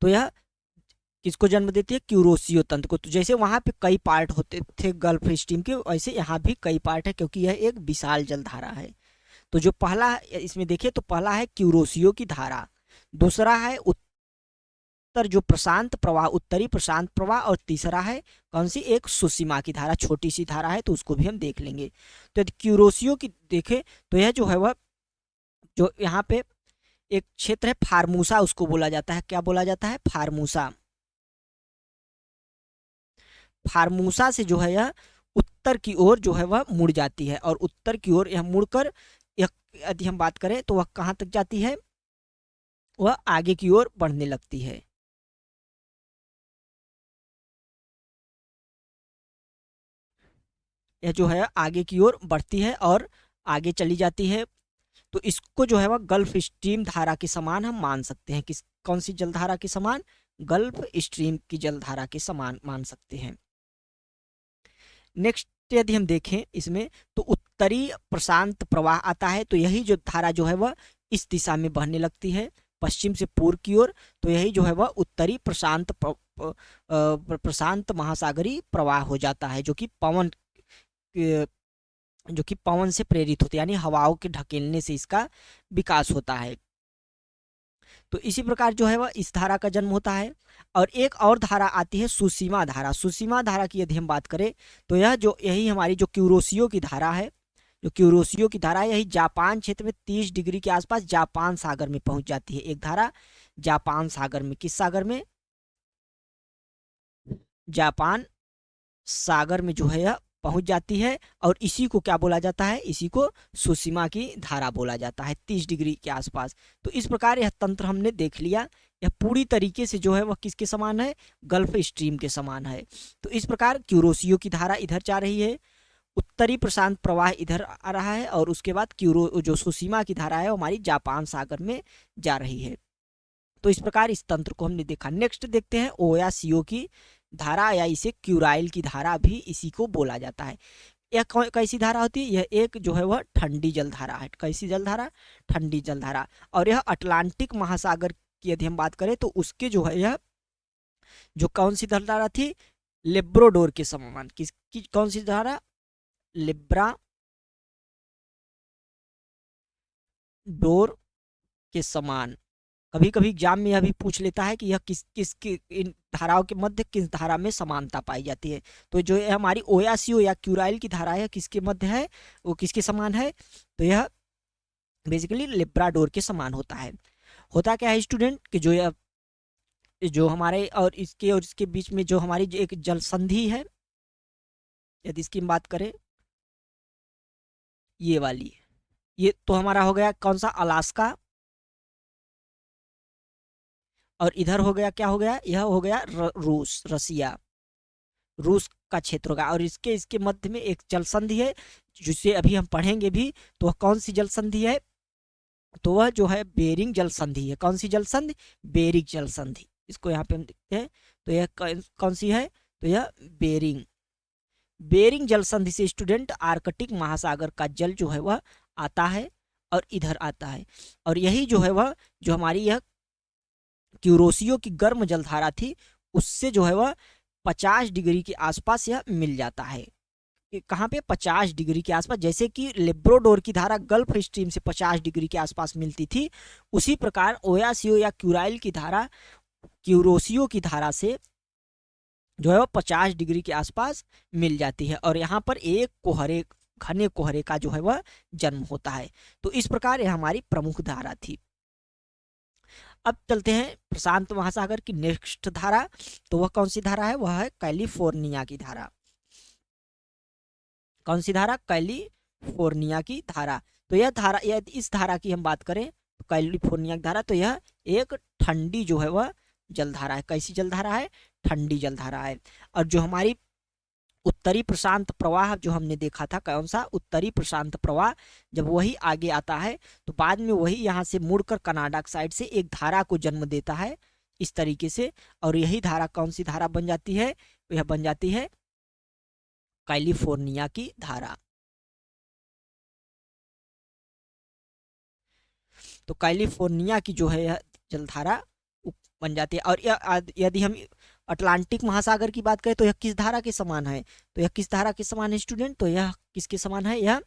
तो यह किसको जन्म देती है, क्यूरोसियो तंत्र को। तो जैसे वहाँ पे कई पार्ट होते थे गल्फ स्ट्रीम के, वैसे यहाँ भी कई पार्ट है, क्योंकि यह एक विशाल जल धारा है। तो जो पहला इसमें देखे तो पहला है क्यूरोसियो की धारा, दूसरा है उत्तर जो प्रशांत प्रवाह, उत्तरी प्रशांत प्रवाह, और तीसरा है कौन सी, एक सुसीमा की धारा, छोटी सी धारा है, तो उसको भी हम देख लेंगे। तो यदि क्यूरोसियो की देखे तो यह जो है वह जो यहाँ पे एक क्षेत्र है फार्मूसा, उसको बोला जाता है, क्या बोला जाता है, फार्मूसा। फार्मूसा से जो है यह उत्तर की ओर जो है वह मुड़ जाती है, और उत्तर की ओर यह मुड़कर यदि हम बात करें तो वह कहाँ तक जाती है, वह आगे की ओर बढ़ने लगती है। यह जो है आगे की ओर बढ़ती है और आगे चली जाती है। तो इसको जो है वह गल्फ स्ट्रीम धारा के समान हम मान सकते हैं। किस कौन सी जलधारा के समान, गल्फ स्ट्रीम की जलधारा के समान मान सकते हैं। नेक्स्ट यदि हम देखें इसमें तो उत्तरी प्रशांत प्रवाह आता है। तो यही जो धारा जो है वह इस दिशा में बहने लगती है, पश्चिम से पूर्व की ओर। तो यही जो है वह उत्तरी प्रशांत महासागरीय प्रवाह हो जाता है, जो कि पवन से प्रेरित होते हैं, यानी हवाओं के ढकेलने से इसका विकास होता है। तो इसी प्रकार जो है वह इस धारा का जन्म होता है। और एक और धारा आती है सुसीमा धारा। सुसीमा धारा की यदि हम बात करें तो यह जो यही हमारी जो क्यूरोसियो की धारा है, जो क्यूरोसियो की धारा है, यही जापान क्षेत्र में 30 डिग्री के आसपास जापान सागर में पहुंच जाती है। एक धारा जापान सागर में, किस सागर में, जापान सागर में जो है यह पहुंच जाती है। और इसी को क्या बोला जाता है, इसी को सुसीमा की धारा बोला जाता है, 30 डिग्री के आसपास। तो इस प्रकार यह तंत्र हमने देख लिया। यह पूरी तरीके से जो है वह किसके समान है, गल्फ स्ट्रीम के समान है। तो इस प्रकार क्यूरोसियो की धारा इधर जा रही है, उत्तरी प्रशांत प्रवाह इधर आ रहा है, और उसके बाद क्यूरो जो सुसीमा की धारा है वो हमारी जापान सागर में जा रही है। तो इस प्रकार इस तंत्र को हमने देखा। नेक्स्ट देखते हैं ओयासियो की धारा, या इसे क्यूराइल की धारा भी इसी को बोला जाता है। यह कैसी धारा होती है, यह एक जो है वह ठंडी जलधारा है। कैसी जलधारा, ठंडी जलधारा। और यह अटलांटिक महासागर की यदि हम बात करें तो उसके जो है यह जो कौन सी जलधारा थी, लेब्राडोर के समान। किसकी कौन सी धारा, लेब्राडोर के समान। कभी कभी एग्जाम में यह भी पूछ लेता है कि यह किस इन धाराओं के मध्य किस धारा में समानता पाई जाती है। तो जो है हमारी ओयासियो या क्यूराइल की धारा है, किसके मध्य है, वो किसके समान है, तो यह बेसिकली लेब्राडोर के समान होता है। होता क्या है स्टूडेंट कि जो हमारे और इसके बीच में जो हमारी जो एक जल संधि है, यदि इसकी हम बात करें, ये वाली, ये तो हमारा हो गया कौन सा, अलास्का। और इधर हो गया, क्या हो गया, यह हो गया रूस, रसिया, रूस का क्षेत्र होगा। और इसके मध्य में एक जल संधि है जिसे अभी हम पढ़ेंगे भी। तो वह कौन सी जल संधि है, तो वह जो है बेरिंग जल संधि है। कौन सी जल संधि, बेरिंग जल संधि। इसको यहाँ पे हम देखते हैं, तो यह कौन सी है, तो यह बेरिंग जल संधि से स्टूडेंट आर्कटिक महासागर का जल जो है वह आता है और इधर आता है। और यही जो है वह जो हमारी यह क्यूरोसियो की गर्म जलधारा थी, उससे जो है वह 50 डिग्री के आसपास यह मिल जाता है। कहाँ पे, 50 डिग्री के आसपास। जैसे कि लेब्राडोर की धारा गल्फ स्ट्रीम से 50 डिग्री के आसपास मिलती थी, उसी प्रकार ओयासियो या क्यूराइल की धारा क्यूरोसियो की धारा से जो है वो 50 डिग्री के आसपास मिल जाती है और यहाँ पर एक कोहरे घने कोहरे का जो है वह जन्म होता है। तो इस प्रकार यह हमारी प्रमुख धारा थी। अब चलते हैं प्रशांत महासागर की नेक्स्ट धारा। तो वह कौन सी धारा है? वह है कैलिफोर्निया की धारा। कौन सी धारा? कैलिफोर्निया की धारा। तो यह धारा, यदि इस धारा की हम बात करें तो कैलिफोर्निया की धारा, तो यह एक ठंडी जो है वह जलधारा है। कैसी जलधारा है? ठंडी जलधारा है। और जो हमारी उत्तरी प्रशांत प्रवाह जो हमने देखा था, कौन सा? उत्तरी प्रशांत प्रवाह, जब वही आगे आता है तो बाद में वही यहाँ से मुड़कर कनाडा साइड से एक धारा को जन्म देता है इस तरीके से। और यही धारा कौन सी धारा बन जाती है? यह बन जाती है कैलिफोर्निया की धारा। तो कैलिफोर्निया की जो है यह जलधारा बन जाती है। और यदि हम अटलांटिक महासागर की बात करें तो यह किस धारा के समान है? तो यह किस धारा के समान है स्टूडेंट? तो यह किसके समान है? यह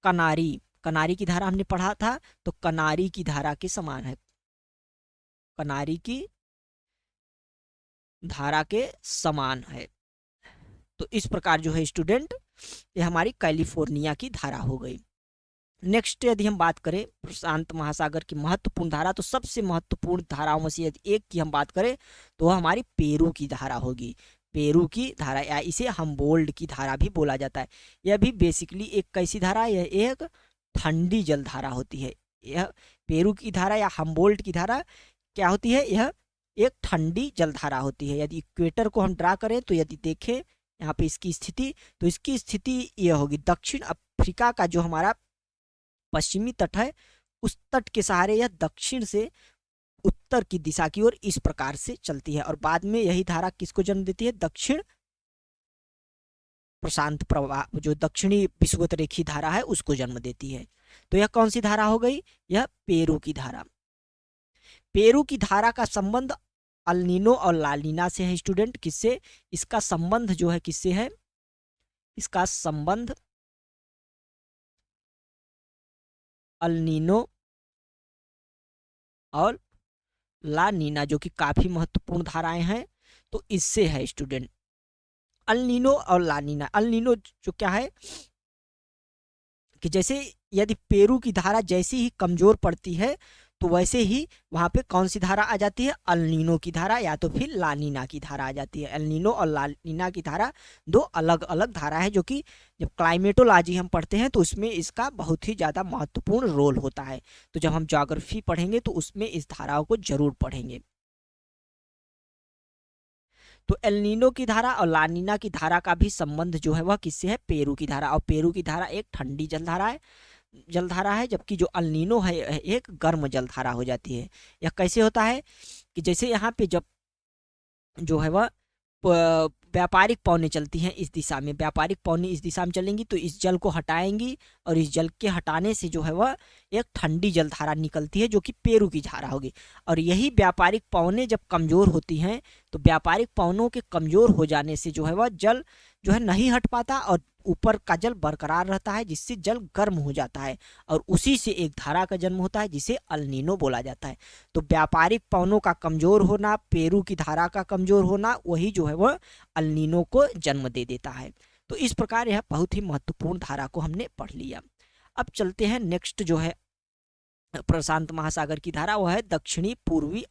कनारी, कनारी की धारा हमने पढ़ा था, तो कनारी की धारा के समान है। कनारी की धारा के समान है। तो इस प्रकार जो है स्टूडेंट, ये हमारी कैलिफोर्निया की धारा हो गई। नेक्स्ट यदि हम बात करें प्रशांत महासागर की महत्वपूर्ण धारा, तो सबसे महत्वपूर्ण धाराओं में से यदि एक की हम बात करें तो वह हमारी पेरू की धारा होगी। पेरू की धारा, या इसे हम्बोल्ट की धारा भी बोला जाता है। यह भी बेसिकली एक कैसी धारा है? यह एक ठंडी जल धारा होती है। यह पेरू की धारा या हम्बोल्ट की धारा क्या होती है? यह एक ठंडी जल धारा होती है। यदि इक्वेटर को हम ड्रा करें तो यदि देखें यहाँ पे इसकी स्थिति, तो इसकी स्थिति यह होगी, दक्षिण अफ्रीका का जो हमारा पश्चिमी तट है, उस तट के सहारे यह दक्षिण से उत्तर की दिशा की ओर इस प्रकार से चलती है। और बाद में यही धारा किसको जन्म देती है? दक्षिण प्रशांत प्रवाह, जो दक्षिणी विषुवत-रेखीय धारा है उसको जन्म देती है। तो यह कौन सी धारा हो गई? यह पेरू की धारा। पेरू की धारा का संबंध अल्नीनो और लानीना से है स्टूडेंट। किससे? इसका संबंध जो है किससे है? इसका संबंध अल्नीनो और लानीना, जो कि काफी महत्वपूर्ण धाराएं हैं, तो इससे है स्टूडेंट। अल्नीनो और लानीना, अल्नीनो जो क्या है कि जैसे यदि पेरू की धारा जैसे ही कमजोर पड़ती है तो वैसे ही वहां पे कौन सी धारा आ जाती है? अल्नीनो की धारा या तो फिर लानीना की धारा आ जाती है। अल्नीनो और लानीना की धारा दो अलग अलग धारा है, जो कि जब क्लाइमेटोलॉजी हम पढ़ते हैं तो उसमें इसका बहुत ही ज़्यादा महत्वपूर्ण रोल होता है। तो जब हम ज्योग्राफी पढ़ेंगे तो उसमें इस धाराओं को जरूर पढ़ेंगे। तो एल्नीनो की धारा और लानीना की धारा का भी संबंध जो है वह किससे है? पेरू की धारा। और पेरू की धारा एक ठंडी जलधारा है, जबकि जो अल्नीनो है एक गर्म जलधारा हो जाती है। यह कैसे होता है कि जैसे यहाँ पे जब जो है वह व्यापारिक पौने चलती हैं इस दिशा में, व्यापारिक पौने इस दिशा में चलेंगी तो इस जल को हटाएंगी और इस जल के हटाने से जो है वह एक ठंडी जलधारा निकलती है, जो कि पेरू की धारा होगी। और यही व्यापारिक पौने जब कमजोर होती हैं तो व्यापारिक पौनों के कमजोर हो जाने से जो है वह जल जो है नहीं हट पाता और ऊपर का जल बरकरार रहता है, जिससे जल गर्म हो जाता है और उसी से एक धारा का जन्म होता है जिसे अल्नीनो बोला जाता है। तो व्यापारिक पौनों का कमजोर होना, पेरू की धारा का कमजोर होना, वही जो है वह अल्नीनो को जन्म दे देता है। तो इस प्रकार यह बहुत ही महत्वपूर्ण धारा को हमने पढ़ लिया। अब चलते हैं नेक्स्ट जो है प्रशांत महासागर की धारा, वह है दक्षिणी पूर्वी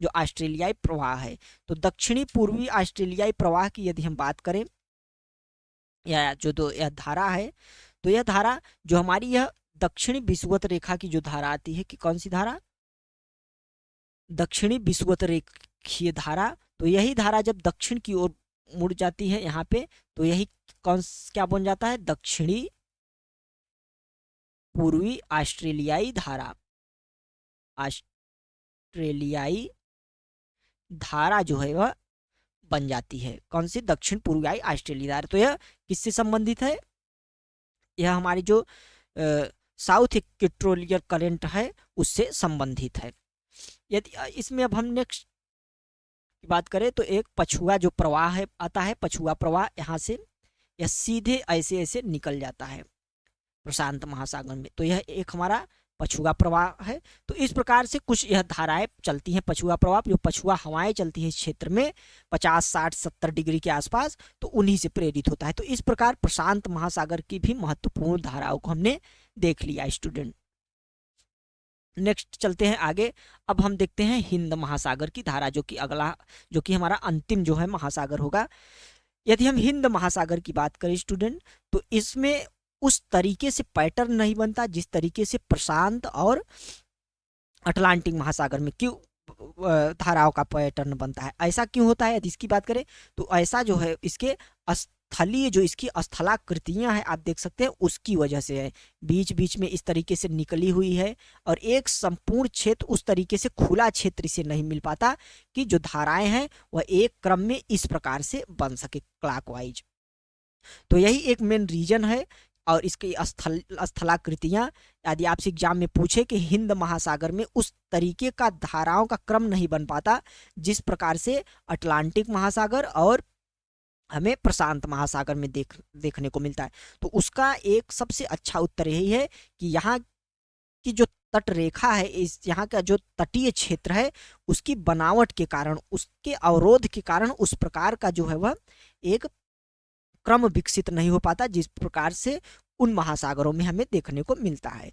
जो ऑस्ट्रेलियाई प्रवाह है। तो दक्षिणी पूर्वी ऑस्ट्रेलियाई प्रवाह की यदि हम बात करें या जो तो यह धारा है, तो यह धारा जो हमारी यह दक्षिणी विषुवत रेखा की जो धारा आती है, कि कौन सी धारा? दक्षिणी विषुवत रेखीय धारा। तो यही धारा जब दक्षिण की ओर मुड़ जाती है यहाँ पे, तो यही क्या बन जाता है? दक्षिणी पूर्वी ऑस्ट्रेलियाई धारा। ऑस्ट्रेलियाई धारा जो है वह बन जाती है। कौन सी? दक्षिण पूर्वी ऑस्ट्रेलिया धारा। तो यह किससे संबंधित है? यह हमारी जो साउथ इक्वेटोरियल करंट है उससे संबंधित है। यदि इसमें अब हम नेक्स्ट की बात करें तो एक पछुआ जो प्रवाह है आता है, पछुआ प्रवाह यहाँ से यह सीधे ऐसे ऐसे निकल जाता है प्रशांत महासागर में। तो यह एक हमारा पछुआ प्रवाह है। तो इस प्रकार से कुछ यह धाराएं चलती हैं पछुआ प्रवाह, जो पछुआ हवाएं चलती हैं इस क्षेत्र में 50, 60, 70 डिग्री के आसपास, तो उन्हीं से प्रेरित होता है। तो इस प्रकार प्रशांत महासागर की भी महत्वपूर्ण धाराओं को हमने देख लिया स्टूडेंट। नेक्स्ट चलते हैं आगे। अब हम देखते हैं हिंद महासागर की धारा, जो कि अगला, जो कि हमारा अंतिम जो है महासागर होगा। यदि हम हिंद महासागर की बात करें स्टूडेंट, तो इसमें उस तरीके से पैटर्न नहीं बनता जिस तरीके से प्रशांत और अटलांटिक महासागर में क्यों धाराओं का पैटर्न बनता है। ऐसा क्यों होता है यदि इसकी बात करें, तो ऐसा जो है इसके स्थलीय जो इसकी स्थलाकृतियां हैं आप देख सकते हैं, उसकी वजह से है। बीच बीच में इस तरीके से निकली हुई है, और एक संपूर्ण क्षेत्र उस तरीके से खुला क्षेत्र इसे नहीं मिल पाता कि जो धाराएं हैं वह एक क्रम में इस प्रकार से बन सके क्लॉकवाइज। तो यही एक मेन रीजन है। और इसकी स्थलाकृतियां यदि आपसे एग्जाम में पूछे कि हिंद महासागर में उस तरीके का धाराओं का क्रम नहीं बन पाता जिस प्रकार से अटलांटिक महासागर और हमें प्रशांत महासागर में देखने को मिलता है, तो उसका एक सबसे अच्छा उत्तर यही है कि यहाँ की जो तट रेखा है, इस यहाँ का जो तटीय क्षेत्र है, उसकी बनावट के कारण, उसके अवरोध के कारण उस प्रकार का जो है वह एक क्रम विकसित नहीं हो पाता जिस प्रकार से उन महासागरों में हमें देखने को मिलता है।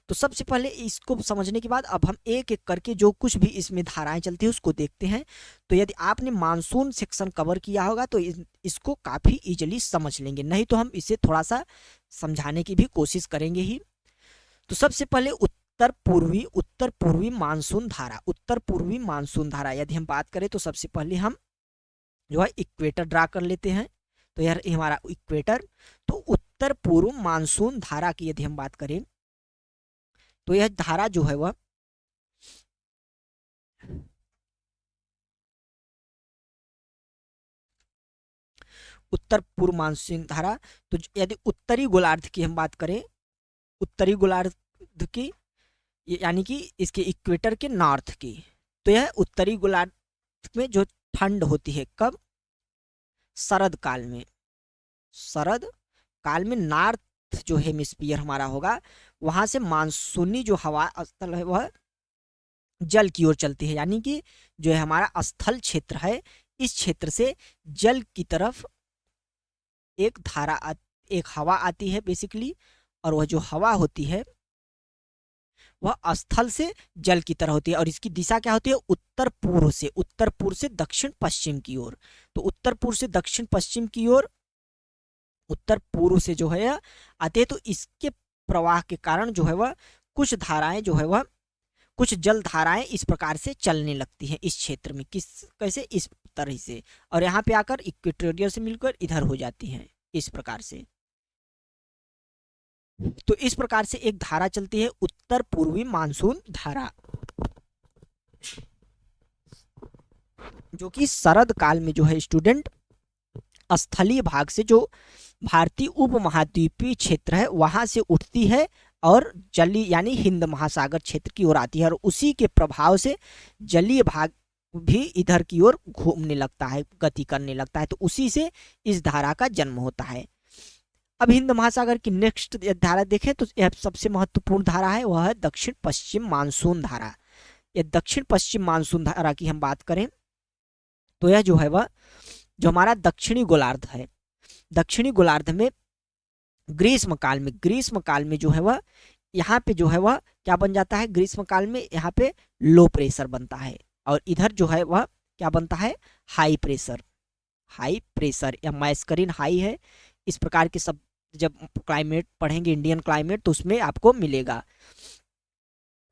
तो सबसे पहले इसको समझने के बाद अब हम एक एक करके जो कुछ भी इसमें धाराएं चलती है उसको देखते हैं। तो यदि आपने मानसून सेक्शन कवर किया होगा तो इसको काफ़ी इजीली समझ लेंगे, नहीं तो हम इसे थोड़ा सा समझाने की भी कोशिश करेंगे ही। तो सबसे पहले उत्तर पूर्वी मानसून धारा। उत्तर पूर्वी मानसून धारा यदि हम बात करें तो सबसे पहले हम जो है इक्वेटर ड्रा कर लेते हैं। तो यार हमारा इक्वेटर, तो उत्तर पूर्व मानसून धारा की यदि हम बात करें तो यह धारा जो है वह उत्तर पूर्व मानसून धारा, तो यदि उत्तरी गोलार्ध की हम बात करें, उत्तरी गोलार्ध की यानी कि इसके इक्वेटर के नॉर्थ की, तो यह उत्तरी गोलार्ध में जो ठंड होती है कब, शरद काल में। शरद काल में नॉर्थ जो हेमिस्फीयर हमारा होगा वहां से मानसूनी जो हवा स्थल है वह जल की ओर चलती है, यानी कि जो है हमारा स्थल क्षेत्र है इस क्षेत्र से जल की तरफ एक धारा एक हवा आती है बेसिकली, और वह जो हवा होती है वह स्थल से जल की तरह होती है, और इसकी दिशा क्या होती है, उत्तर पूर्व से दक्षिण पश्चिम की ओर। तो उत्तर पूर्व से दक्षिण पश्चिम की ओर उत्तर पूर्व से जो है आते हैं, तो इसके प्रवाह के कारण जो है वह कुछ धाराएं जो है वह कुछ जल धाराएं इस प्रकार से चलने लगती हैं इस क्षेत्र में, कैसे, इस तरह से, और यहाँ पे आकर इक्वेटोरियल से मिलकर इधर हो जाती हैं इस प्रकार से। तो इस प्रकार से एक धारा चलती है उत्तर पूर्वी मानसून धारा, जो कि शरद काल में जो है स्टूडेंट स्थलीय भाग से जो भारतीय उपमहाद्वीपीय क्षेत्र है वहां से उठती है और जलीय यानी हिंद महासागर क्षेत्र की ओर आती है, और उसी के प्रभाव से जलीय भाग भी इधर की ओर घूमने लगता है, गति करने लगता है। तो उसी से इस धारा का जन्म होता है। अब हिंद महासागर की नेक्स्ट धारा देखें तो यह सबसे महत्वपूर्ण धारा है, वह है दक्षिण पश्चिम मानसून धारा। यह दक्षिण पश्चिम मानसून धारा की हम बात करें तो यह जो है वह जो हमारा दक्षिणी गोलार्ध है, दक्षिणी गोलार्ध में ग्रीष्म काल में जो है वह यहाँ पे जो है वह क्या बन जाता है, ग्रीष्म काल में यहाँ पे लो प्रेशर बनता है, और इधर जो है वह क्या बनता है, हाई प्रेशर या मैस्करीन हाई है। इस प्रकार के सब जब क्लाइमेट पढ़ेंगे इंडियन क्लाइमेट तो उसमें आपको मिलेगा।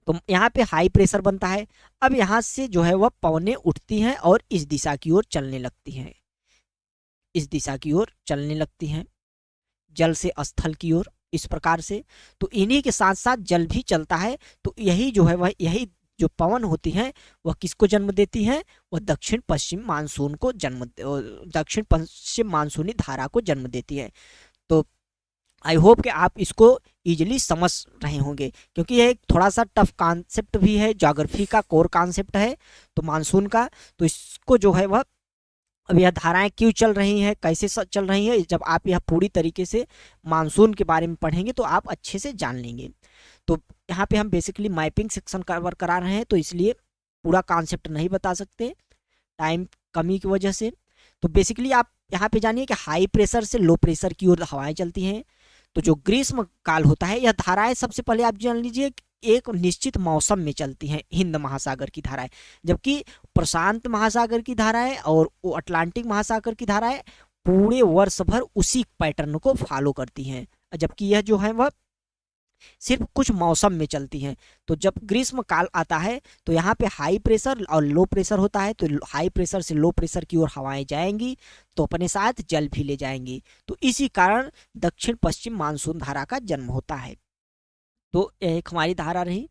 तो यहाँ पे हाई प्रेशर बनता है। अब यहाँ से जो है वह पवनें उठती हैं और इस दिशा की ओर चलने लगती हैं, इस दिशा की ओर चलने लगती हैं, जल से स्थल की ओर, इस प्रकार से। तो इन्हीं के साथ साथ जल भी चलता है। तो यही जो है वह यही जो पवन होती हैं वह किसको जन्म देती हैं, वह दक्षिण पश्चिम मानसूनी धारा को जन्म देती है। तो आई होप कि आप इसको इजीली समझ रहे होंगे, क्योंकि यह एक थोड़ा सा टफ कॉन्सेप्ट भी है, ज्योग्राफी का कोर कॉन्सेप्ट है तो मानसून का, तो इसको जो है वह अब यह धाराएं क्यों चल रही हैं, कैसे चल रही हैं, जब आप यह पूरी तरीके से मानसून के बारे में पढ़ेंगे तो आप अच्छे से जान लेंगे। तो यहाँ पे हम बेसिकली मैपिंग सेक्शन कवर करा रहे हैं, तो इसलिए पूरा कॉन्सेप्ट नहीं बता सकते टाइम कमी की वजह से। तो बेसिकली आप यहाँ पे जानिए कि हाई प्रेशर से लो प्रेशर की ओर हवाएं चलती हैं। तो जो ग्रीष्म काल होता है, यह धाराएं सबसे पहले आप जान लीजिए एक निश्चित मौसम में चलती हैं, हिंद महासागर की धाराएं, जबकि प्रशांत महासागर की धाराएं और अटलांटिक महासागर की धाराएं पूरे वर्ष भर उसी पैटर्न को फॉलो करती हैं, जबकि यह जो है वह सिर्फ कुछ मौसम में चलती हैं। तो जब ग्रीष्म काल आता है तो यहाँ पे हाई प्रेशर और लो प्रेशर होता है, तो हाई प्रेशर से लो प्रेशर की ओर हवाएं जाएंगी तो अपने साथ जल भी ले जाएंगी। तो इसी कारण दक्षिण पश्चिम मानसून धारा का जन्म होता है। तो एक हमारी धारा रही।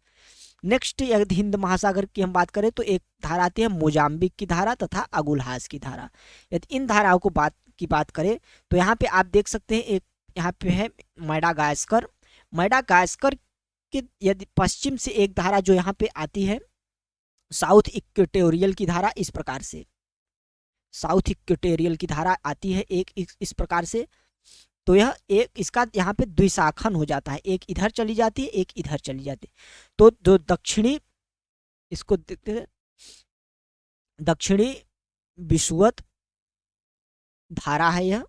नेक्स्ट यदि हिंद महासागर की हम बात करें तो एक धारा आती है मोजाम्बिक की धारा तथा अगुलहास की धारा। यदि इन धाराओं को बात करें तो यहाँ पे आप देख सकते हैं, एक यहाँ पे है मैडागास्कर। मैडागास्कर के यदि पश्चिम से एक धारा जो यहाँ पे आती है साउथ इक्वेटोरियल की धारा, इस प्रकार से साउथ इक्वेटोरियल की धारा आती है एक इस प्रकार से। तो यह एक इसका यहाँ पे द्विशाखन हो जाता है, एक इधर चली जाती है, एक इधर चली जाती है। तो जो दक्षिणी, इसको देखते हैं, दक्षिणी विषुवत धारा है यह,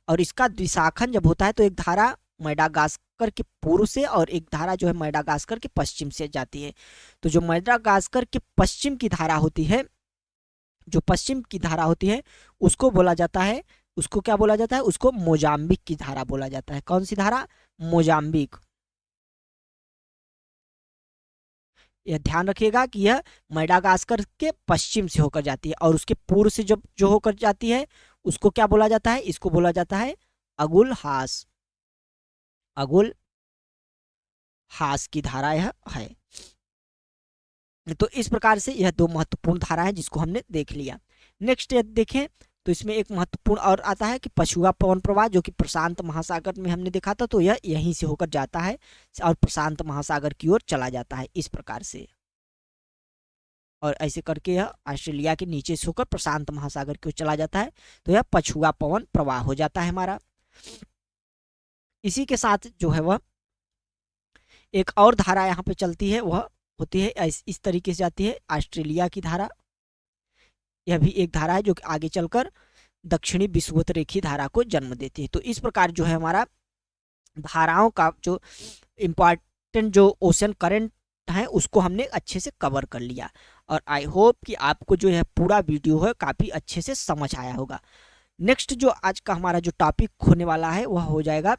और इसका द्विशाखन जब होता है तो एक धारा मैडागास्कर के पूर्व से और एक धारा जो है मैडागास्कर के पश्चिम से जाती है। तो जो मैडागास्कर के पश्चिम की धारा होती है, जो पश्चिम की धारा होती है उसको बोला जाता है, उसको क्या बोला जाता है, उसको मोजाम्बिक की धारा बोला जाता है। कौन सी धारा? मोजाम्बिक। यह ध्यान रखिएगा कि यह मैडागास्कर के पश्चिम से होकर जाती है और उसके पूर्व से जब जो होकर जाती है उसको क्या बोला जाता है, इसको बोला जाता है अगुलहास। अगुलहास की धारा यह है। तो इस प्रकार से यह दो महत्वपूर्ण धारा है जिसको हमने देख लिया। नेक्स्ट यदि देखें तो इसमें एक महत्वपूर्ण और आता है कि पछुआ पवन प्रवाह, जो कि प्रशांत महासागर में हमने देखा था, तो यह यहीं से होकर जाता है और प्रशांत महासागर की ओर चला जाता है इस प्रकार से, और ऐसे करके यह ऑस्ट्रेलिया के नीचे से होकर प्रशांत महासागर की ओर चला जाता है। तो यह पछुआ पवन प्रवाह हो जाता है हमारा। इसी के साथ जो है वह एक और धारा यहाँ पे चलती है, वह होती है इस तरीके से जाती है ऑस्ट्रेलिया की धारा। यह भी एक धारा है जो कि आगे चलकर दक्षिणी विषुवत रेखीय धारा को जन्म देती है। तो इस प्रकार जो है हमारा धाराओं का जो इम्पॉर्टेंट जो ओशन करंट है उसको हमने अच्छे से कवर कर लिया, और आई होप कि आपको जो है पूरा वीडियो है काफ़ी अच्छे से समझ आया होगा। नेक्स्ट जो आज का हमारा जो टॉपिक होने वाला है वह हो जाएगा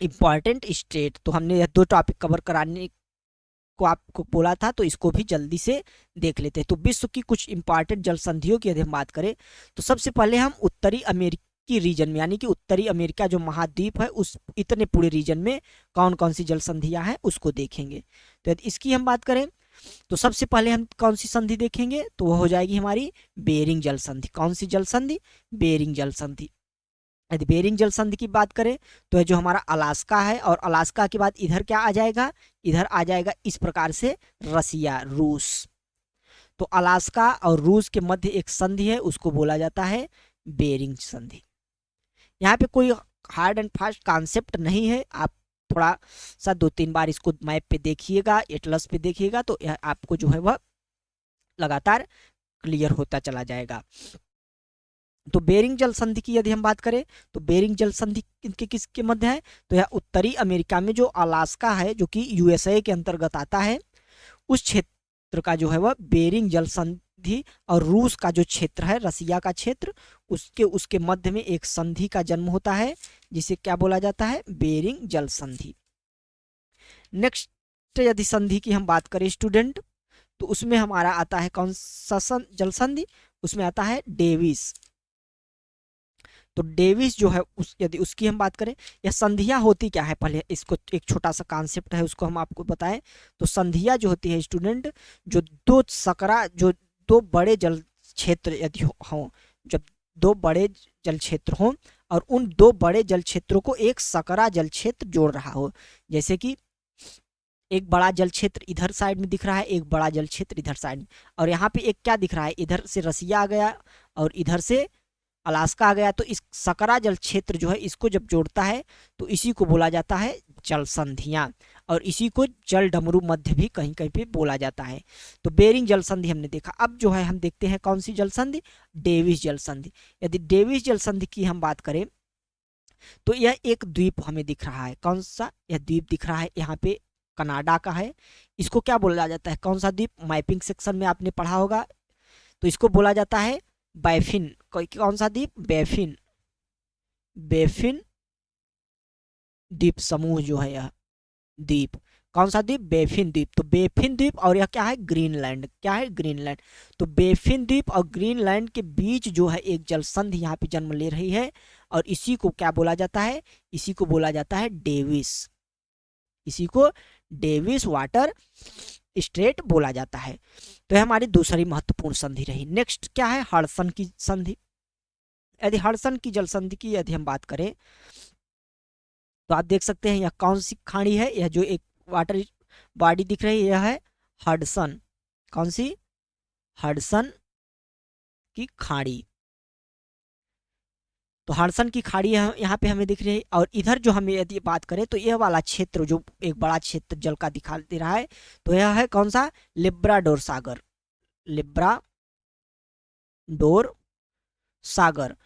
इम्पॉर्टेंट स्टेट। तो हमने यह दो टॉपिक कवर कराने को आपको बोला था, तो इसको भी जल्दी से देख लेते हैं। तो विश्व की कुछ इंपॉर्टेंट जल संधियों की यदि हम बात करें तो सबसे पहले हम उत्तरी अमेरिकी रीजन में, यानी कि उत्तरी अमेरिका जो महाद्वीप है उस इतने पूरे रीजन में कौन कौन सी जल संधियां हैं उसको देखेंगे। तो यदि इसकी हम बात करें तो सबसे पहले हम कौन सी संधि देखेंगे, तो वह हो जाएगी हमारी बेरिंग जल संधि। कौन सी जल संधि? बेरिंग जल संधि। यदि बेरिंग जल संधि की बात करें तो जो हमारा अलास्का है, और अलास्का के बाद इधर क्या आ जाएगा, इधर आ जाएगा इस प्रकार से रसिया, रूस। तो अलास्का और रूस के मध्य एक संधि है, उसको बोला जाता है बेरिंग संधि। यहाँ पे कोई हार्ड एंड फास्ट कॉन्सेप्ट नहीं है, आप थोड़ा सा 2-3 बार इसको मैप पे देखिएगा, एटलस पे देखिएगा, तो यह आपको जो है वह लगातार क्लियर होता चला जाएगा। तो बेरिंग जल संधि की यदि हम बात करें तो बेरिंग जल संधि किसके मध्य है, तो यह उत्तरी अमेरिका में जो अलास्का है जो कि यूएसए के अंतर्गत आता है, उस क्षेत्र का जो है वह बेरिंग जल संधि, और रूस का जो क्षेत्र है, रसिया का क्षेत्र, उसके मध्य में एक संधि का जन्म होता है जिसे क्या बोला जाता है, बेरिंग जल संधि। नेक्स्ट यदि संधि की हम बात करें स्टूडेंट, तो उसमें हमारा आता है कौन सा जल संधि, उसमें आता है डेविस। तो डेविस जो है यदि उसकी हम बात करें, यह संधियां होती क्या है, पहले इसको एक छोटा सा कॉन्सेप्ट है उसको हम आपको बताएं। तो संधियां जो होती है स्टूडेंट, जो दो बड़े जल क्षेत्र यदि हों, जब दो बड़े जल क्षेत्र हों और उन दो बड़े जल क्षेत्रों को एक सकरा जल क्षेत्र जोड़ रहा हो, जैसे कि एक बड़ा जल क्षेत्र इधर साइड में दिख रहा है, एक बड़ा जल क्षेत्र इधर साइड में, और यहाँ पे एक क्या दिख रहा है, इधर से रसिया आ गया और इधर से अलास्का आ गया। तो इस सकरा जल क्षेत्र जो है इसको जब जोड़ता है तो इसी को बोला जाता है जल संधियां, और इसी को जल डमरू मध्य भी कहीं कहीं पे बोला जाता है। तो बेरिंग जल संधि हमने देखा। अब जो है हम देखते हैं कौन सी जल संधि, डेविस जल संधि। यदि डेविस जल संधि की हम बात करें तो यह एक द्वीप हमें दिख रहा है। कौन सा, यह द्वीप दिख रहा है यहाँ पे, कनाडा का है। इसको क्या बोला जाता है, कौन सा द्वीप, मैपिंग सेक्शन में आपने पढ़ा होगा। तो इसको बोला जाता है बैफिन। कौन सा द्वीप, बैफिन, बैफिन द्वीप समूह जो है यह द्वीप। कौन सा द्वीप, बैफिन द्वीप। तो बैफिन द्वीप और यह क्या है, ग्रीनलैंड। क्या है, ग्रीनलैंड। तो बैफिन द्वीप और ग्रीनलैंड के बीच जो है एक जल संधि यहाँ पे जन्म ले रही है, और इसी को क्या बोला जाता है, इसी को बोला जाता है डेविस। इसी को डेविस वाटर स्ट्रेट बोला जाता है। तो यह हमारी दूसरी महत्वपूर्ण संधि रही। नेक्स्ट क्या है, हडसन की संधि। यदि हडसन की जल संधि की यदि हम बात करें तो आप देख सकते हैं यह कौन सी खाड़ी है, यह जो एक वाटर बॉडी दिख रही है यह है हडसन। कौन सी, हडसन की खाड़ी। तो हडसन की खाड़ी यहाँ पे हमें दिख रही है। और इधर जो हमें यदि बात करें तो यह वाला क्षेत्र जो एक बड़ा क्षेत्र जल का दिखा दे रहा है, तो यह है कौन सा, लिब्राडोर सागर। लिब्राडोर सागर।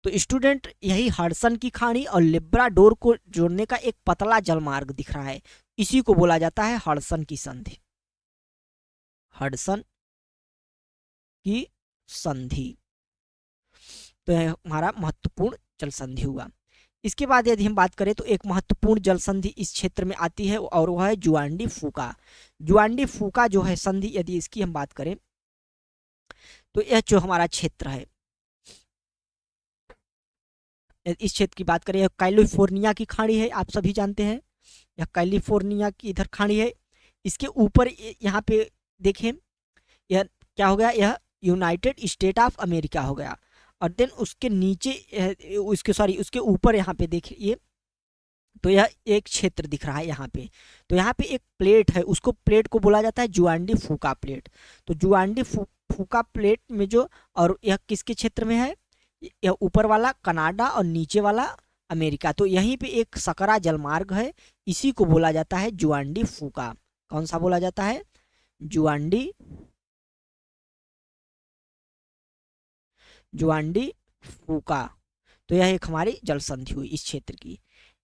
तो स्टूडेंट यही हडसन की खाड़ी और लिब्राडोर को जोड़ने का एक पतला जलमार्ग दिख रहा है, इसी को बोला जाता है हडसन की संधि। हडसन की संधि। तो यह हमारा महत्वपूर्ण जल संधि हुआ। इसके बाद यदि हम बात करें तो एक महत्वपूर्ण जल संधि इस क्षेत्र में आती है और वह है जुआंडी फूका। जुआंडी फूका जो है संधि, यदि इसकी हम बात करें तो यह जो हमारा क्षेत्र है, इस क्षेत्र की बात करें, यह कैलिफोर्निया की खाड़ी है, आप सभी जानते हैं यह कैलिफोर्निया की इधर खाड़ी है। इसके ऊपर यहाँ पे देखें यह क्या हो गया, यह यूनाइटेड स्टेट ऑफ अमेरिका हो गया। और देन उसके नीचे उसके ऊपर यहाँ पे देखिए तो यह एक क्षेत्र दिख रहा है यहाँ पे। तो यहाँ पे एक प्लेट है, उसको प्लेट को बोला जाता है जुआंडी फूका प्लेट। तो जुआंडी फूका प्लेट में जो, और यह किसके क्षेत्र में है, यह ऊपर वाला कनाडा और नीचे वाला अमेरिका। तो यहीं पे एक सकरा जलमार्ग है, इसी को बोला जाता है जुआंडी फूका। कौन सा बोला जाता है, जुआंडी फूका। तो यह एक हमारी जल संधि हुई इस क्षेत्र की।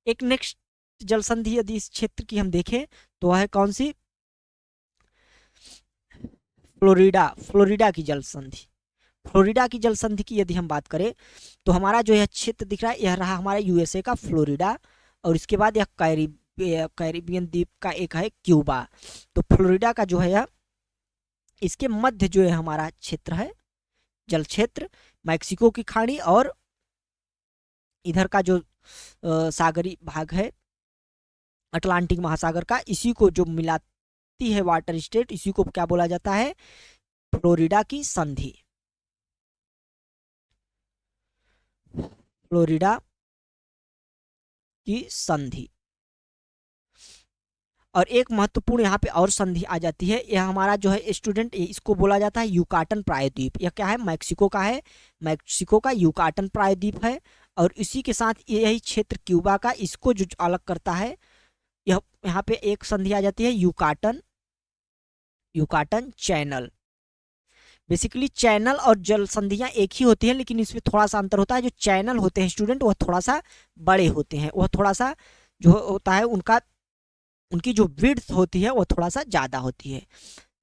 एक नेक्स्ट जल संधि यदि इस क्षेत्र की हम देखें तो वह है कौन सी, फ्लोरिडा की जल संधि। फ्लोरिडा की जल संधि की यदि हम बात करें तो हमारा जो यह क्षेत्र दिख रहा है यह रहा हमारा यूएसए का फ्लोरिडा, और इसके बाद यह कैरिबियन द्वीप का एक है क्यूबा। तो फ्लोरिडा का जो है यह, इसके मध्य जो है हमारा क्षेत्र है जल क्षेत्र, मैक्सिको की खाड़ी और इधर का जो सागरी भाग है अटलांटिक महासागर का, इसी को जो मिलाती है वाटर स्टेट, इसी को क्या बोला जाता है, फ्लोरिडा की संधि। फ्लोरिडा की संधि। और एक महत्वपूर्ण यहाँ पे और संधि आ जाती है, यह हमारा जो है स्टूडेंट, इसको बोला जाता है युकाटन प्रायद्वीप। यह क्या है, मैक्सिको का है, मैक्सिको का युकाटन प्रायद्वीप है। और इसी के साथ यही क्षेत्र क्यूबा का, इसको जो अलग करता है, यह यहाँ पे एक संधि आ जाती है युकाटन चैनल। बेसिकली चैनल और जल संधियां एक ही होती हैं, लेकिन इसमें थोड़ा सा अंतर होता है। जो चैनल होते हैं स्टूडेंट वह थोड़ा सा बड़े होते हैं, वह थोड़ा सा जो होता है उनकी जो विड्थ होती है वह थोड़ा सा ज़्यादा होती है।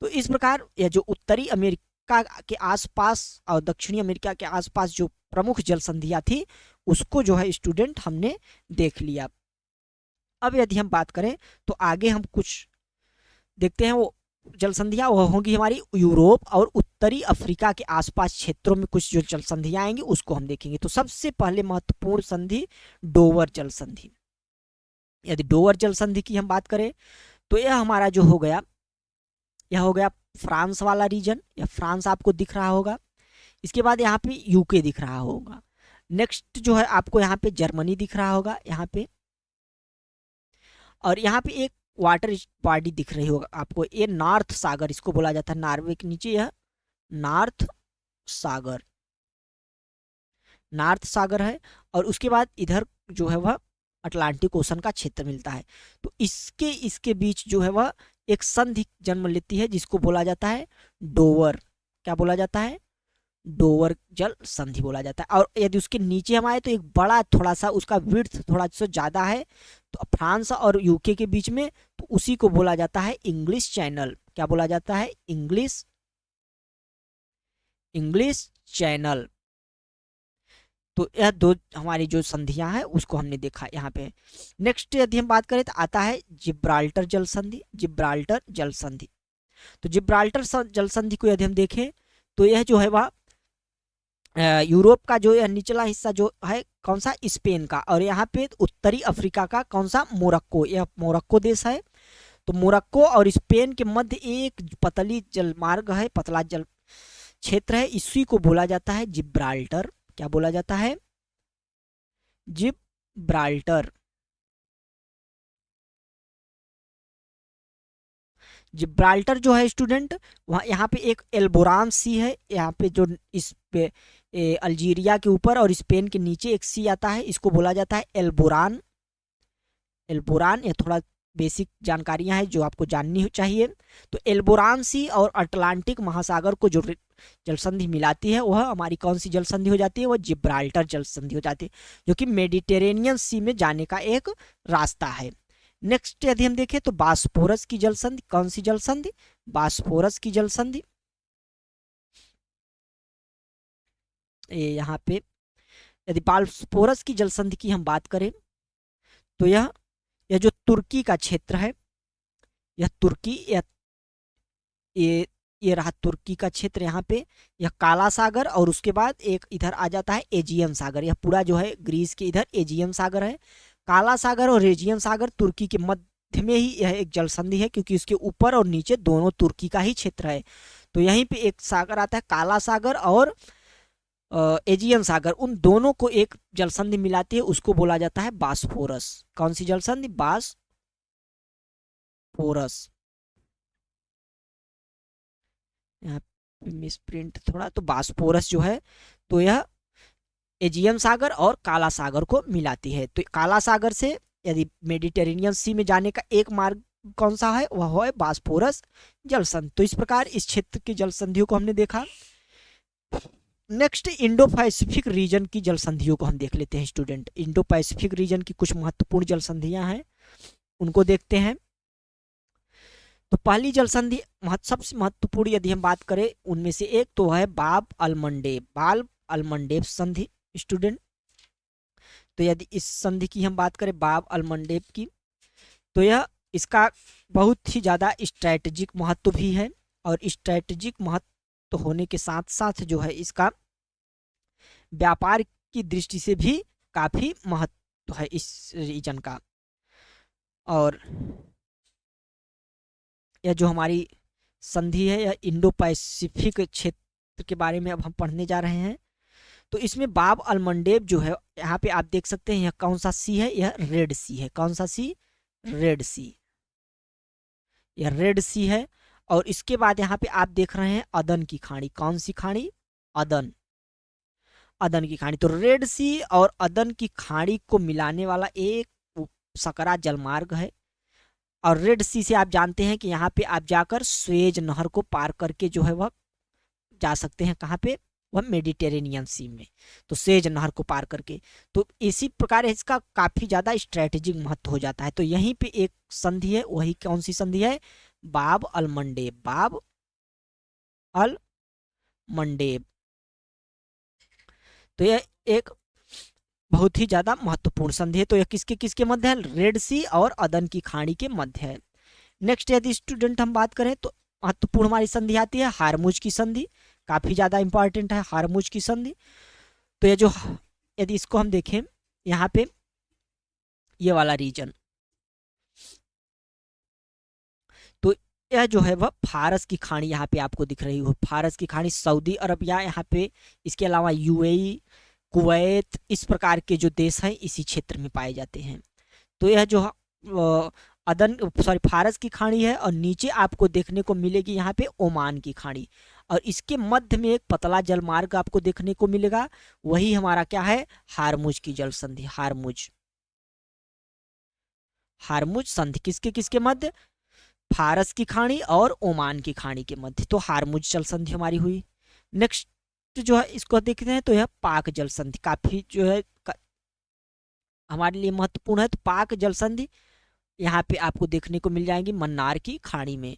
तो इस प्रकार यह जो उत्तरी अमेरिका के आसपास और दक्षिणी अमेरिका के आसपास जो प्रमुख जल संधियां थी उसको जो है स्टूडेंट हमने देख लिया। अब यदि हम बात करें तो आगे हम कुछ देखते हैं, वो जल संधियां वह होंगी हमारी यूरोप और उत्तरी अफ्रीका के आसपास क्षेत्रों में कुछ जो जल संधियां आएंगी उसको हम देखेंगे। तो सबसे पहले महत्वपूर्ण संधि डोवर जल संधि। यदि डोवर जल संधि की हम बात करें तो यह हमारा जो हो गया, यह हो गया फ्रांस वाला रीजन, या फ्रांस आपको दिख रहा होगा। इसके बाद यहाँ पे यूके दिख रहा होगा। नेक्स्ट जो है आपको यहाँ पे जर्मनी दिख रहा होगा यहाँ पे। और यहाँ पे एक वाटर बॉडी दिख रही होगा आपको, ये नॉर्थ सागर इसको बोला जाता है। नॉर्वे के नीचे यह नॉर्थ सागर, नॉर्थ सागर है। और उसके बाद इधर जो है वह अटलांटिक ओशन का क्षेत्र मिलता है। तो इसके बीच जो है वह एक संधि जन्म लेती है जिसको बोला जाता है डोवर। क्या बोला जाता है? डोवर जल संधि बोला जाता है। और यदि उसके नीचे हम आए तो एक बड़ा थोड़ा सा उसका विड्थ थोड़ा सा ज़्यादा है, तो फ्रांस और यूके के बीच में, तो उसी को बोला जाता है इंग्लिश चैनल। क्या बोला जाता है? English channel. तो यह दो हमारी जो संधियां हैं उसको हमने देखा यहाँ पे। नेक्स्ट यदि हम बात करें तो आता है जिब्राल्टर जल संधि। जिब्राल्टर जल संधि, तो जिब्राल्टर जल संधि को यदि हम देखें तो यह जो है वह यूरोप का जो यह निचला हिस्सा जो है कौन सा? स्पेन का। और यहाँ पे उत्तरी अफ्रीका का कौन सा? मोरक्को। यह मोरक्को देश है। तो मोरक्को और स्पेन के मध्य एक पतली जलमार्ग है, पतला जल क्षेत्र है, इसी को बोला जाता है जिब्राल्टर। क्या बोला जाता है? जिब्राल्टर। जिब्राल्टर जो है स्टूडेंट, वहाँ यहाँ पे एक एल्बोरान सी है, यहाँ पे जो इस पे अल्जीरिया के ऊपर और स्पेन के नीचे एक सी आता है, इसको बोला जाता है एल्बोरान। एल्बोरान, ये थोड़ा बेसिक जानकारियां हैं जो आपको जाननी चाहिए। तो एल्बोरान सी और अटलांटिक महासागर को जो जल संधि मिलाती है वह हमारी कौन सी जल संधि हो जाती है? वह जिब्राल्टर जल संधि हो जाती है, जो कि मेडिटेरेनियन सी में जाने का एक रास्ता है। नेक्स्ट यदि हम देखें तो बास्फोरस की जल संधि। कौन सी जल संधि? बास्फोरस की जल संधि। यहाँ पे यदि बास्फोरस की जल संधि की हम बात करें तो यह जो तुर्की का क्षेत्र है, यह तुर्की, ये रहा तुर्की का क्षेत्र। यहाँ पे यह काला सागर और उसके बाद एक इधर आ जाता है एजियन सागर। यह पूरा जो है ग्रीस के इधर एजियन सागर है। काला सागर और एजियन सागर तुर्की के मध्य में ही यह एक जल संधि है, क्योंकि उसके ऊपर और नीचे दोनों तुर्की का ही क्षेत्र है। तो यहीं पे एक सागर आता है काला सागर और एजियन सागर, उन दोनों को एक जल संधि मिलाती है, उसको बोला जाता है बास्फोरस। कौन सी जल संधि? बास्फोरस। यहाँ पे मिस प्रिंट थोड़ा, तो बास्फोरस जो है तो यह एजियन सागर और काला सागर को मिलाती है। तो काला सागर से यदि मेडिटेरेनियन सी में जाने का एक मार्ग कौन सा है? वह है बास्फोरस जल संधि। तो इस प्रकार इस क्षेत्र की जल संधियों को हमने देखा। नेक्स्ट इंडो पैसिफिक रीजन की जल संधियों को हम देख लेते हैं स्टूडेंट। इंडो पैसिफिक रीजन की कुछ महत्वपूर्ण जल संधियां हैं, उनको देखते हैं। तो पहली जल संधि सबसे महत्वपूर्ण यदि हम बात करें उनमें से एक तो है बाब अलमंडेब। बाब अलमंडेब संधि स्टूडेंट। तो यदि इस संधि की हम बात करें बाब अलमंडेब की, तो यह इसका बहुत ही ज़्यादा स्ट्रैटेजिक महत्व भी है। और स्ट्रैटेजिक महत्व होने के साथ साथ जो है इसका व्यापार की दृष्टि से भी काफ़ी महत्व है इस रीजन का। और यह जो हमारी संधि है यह इंडो पैसिफिक क्षेत्र के बारे में अब हम पढ़ने जा रहे हैं। तो इसमें बाब अलमंडेब जो है, यहाँ पे आप देख सकते हैं यह कौन सा सी है? यह रेड सी है। कौन सा सी? रेड सी। यह रेड सी है। और इसके बाद यहाँ पे आप देख रहे हैं अदन की खाड़ी। कौन सी खाड़ी? अदन। अदन की खाड़ी। तो रेड सी और अदन की खाड़ी को मिलाने वाला एक सकरा जलमार्ग है। और रेड सी से आप जानते हैं कि यहाँ पे आप जाकर स्वेज नहर को पार करके जो है वह जा सकते हैं। कहाँ पे? वह मेडिटेरेनियन सी में। तो स्वेज नहर को पार करके, तो इसी प्रकार इसका काफ़ी ज़्यादा स्ट्रैटेजिक महत्व हो जाता है। तो यहीं पे एक संधि है, वही कौन सी संधि है? बाब अलमंडेब। बाब अलमंडेब। तो यह एक बहुत ही ज़्यादा महत्वपूर्ण संधि है। तो यह किसके किसके मध्य है? रेड सी और अदन की खाड़ी के मध्य है। नेक्स्ट यदि स्टूडेंट हम बात करें तो महत्वपूर्ण हमारी संधि आती है हारमुज की संधि। काफ़ी ज़्यादा इंपॉर्टेंट है हारमुज की संधि। तो ये जो यदि इसको हम देखें यहाँ पे ये वाला रीजन, तो यह जो है वह फारस की खाड़ी यहाँ पे आपको दिख रही हो। फारस की खाड़ी सऊदी अरब या यहाँ पे, इसके अलावा यूएई, कुवैत, इस प्रकार के जो देश हैं इसी क्षेत्र में पाए जाते हैं। तो यह जो फारस की खाड़ी है, और नीचे आपको देखने को मिलेगी यहाँ पे ओमान की खाड़ी, और इसके मध्य में एक पतला जलमार्ग आपको देखने को मिलेगा, वही हमारा क्या है, हारमुज की जल संधि। हारमुज हारमुज संधि किसके किसके मध्य, फारस की खाड़ी और ओमान की खाड़ी के मध्य, तो हारमुज जल संधि हमारी हुई। नेक्स्ट जो है इसको देखते हैं, तो यह पाक जल संधि काफी जो है हमारे लिए महत्वपूर्ण है। तो पाक जल संधि यहाँ पे आपको देखने को मिल जाएंगी मन्नार की खाड़ी में,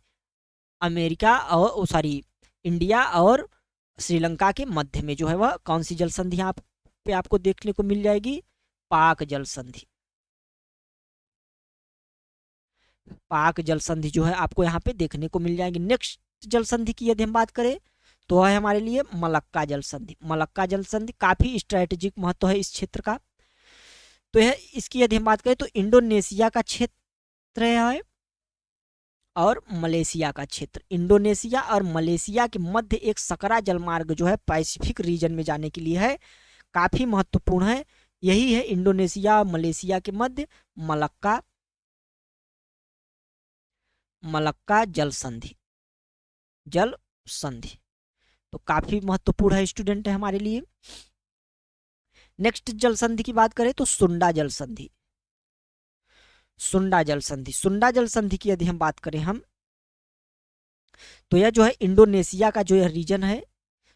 अमेरिका और इंडिया और श्रीलंका के मध्य में जो है वह कौन सी जल संधि यहाँ पे आपको देखने को मिल जाएगी, पाक जल संधि। पाक जल संधि जो है आपको यहाँ पे देखने को मिल जाएगी। नेक्स्ट जल संधि की यदि हम बात करें तो है हमारे लिए मलक्का जल संधि। मलक्का जल संधि काफी स्ट्रेटेजिक महत्व है इस क्षेत्र का। तो यह इसकी यदि हम बात करें तो इंडोनेशिया का क्षेत्र है और मलेशिया का क्षेत्र। इंडोनेशिया और मलेशिया के मध्य एक सकरा जलमार्ग जो है पैसिफिक रीजन में जाने के लिए है, काफी महत्वपूर्ण है। यही है इंडोनेशिया और मलेशिया के मध्य मलक्का जल संधि। तो काफी महत्वपूर्ण है स्टूडेंट है हमारे लिए। नेक्स्ट जल संधि की बात करें तो सुंडा जल संधि। सुंडा जल संधि की यदि हम बात करें तो यह जो है इंडोनेशिया का जो यह रीजन है,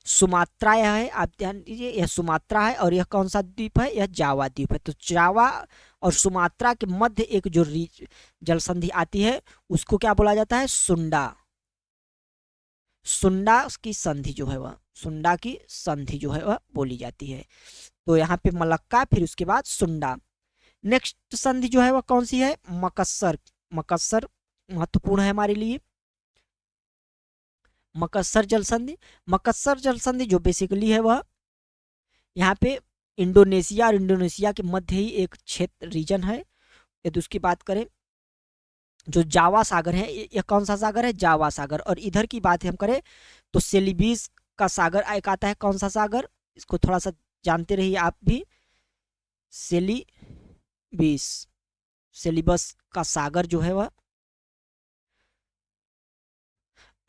सुमात्रा यह है, आप ध्यान दीजिए यह सुमात्रा है, और यह कौन सा द्वीप है, यह जावा द्वीप है। तो जावा और सुमात्रा के मध्य एक जो जल संधि आती है उसको क्या बोला जाता है, सुंडा की संधि जो है वह बोली जाती है। तो यहाँ पे मलक्का, फिर उसके बाद सुंडा। नेक्स्ट संधि जो है वह कौन सी है, मकस्सर महत्वपूर्ण है हमारे लिए। मकस्सर जल संधि जो बेसिकली है वह यहाँ पे इंडोनेशिया और इंडोनेशिया के मध्य ही एक क्षेत्र रीजन है। यदि उसकी बात करें जो जावा सागर है, यह कौन सा सागर है, जावा सागर। और इधर की बात हम करें तो सेलिबीस का सागर एक आता है, कौन सा सागर, इसको थोड़ा सा जानते रहिए आप भी, सेलिबस का सागर जो है वह,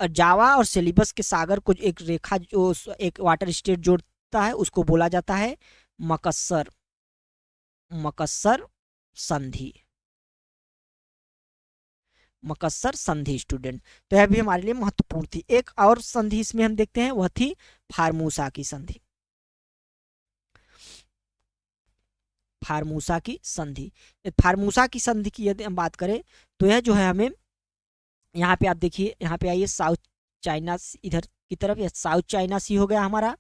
जावा और सेलिबस के सागर को एक रेखा जो एक वाटर स्टेट जोड़ता है उसको बोला जाता है मकस्सर संधि स्टूडेंट। तो यह भी हमारे लिए महत्वपूर्ण थी। एक और संधि इसमें हम देखते हैं, वह थी फार्मूसा की संधि। फार्मूसा की संधि की यदि हम बात करें तो यह जो है हमें यहाँ पे आप देखिए, यहाँ पे आइए, साउथ चाइना इधर की तरफ, यह साउथ चाइना सी हो गया हमारा।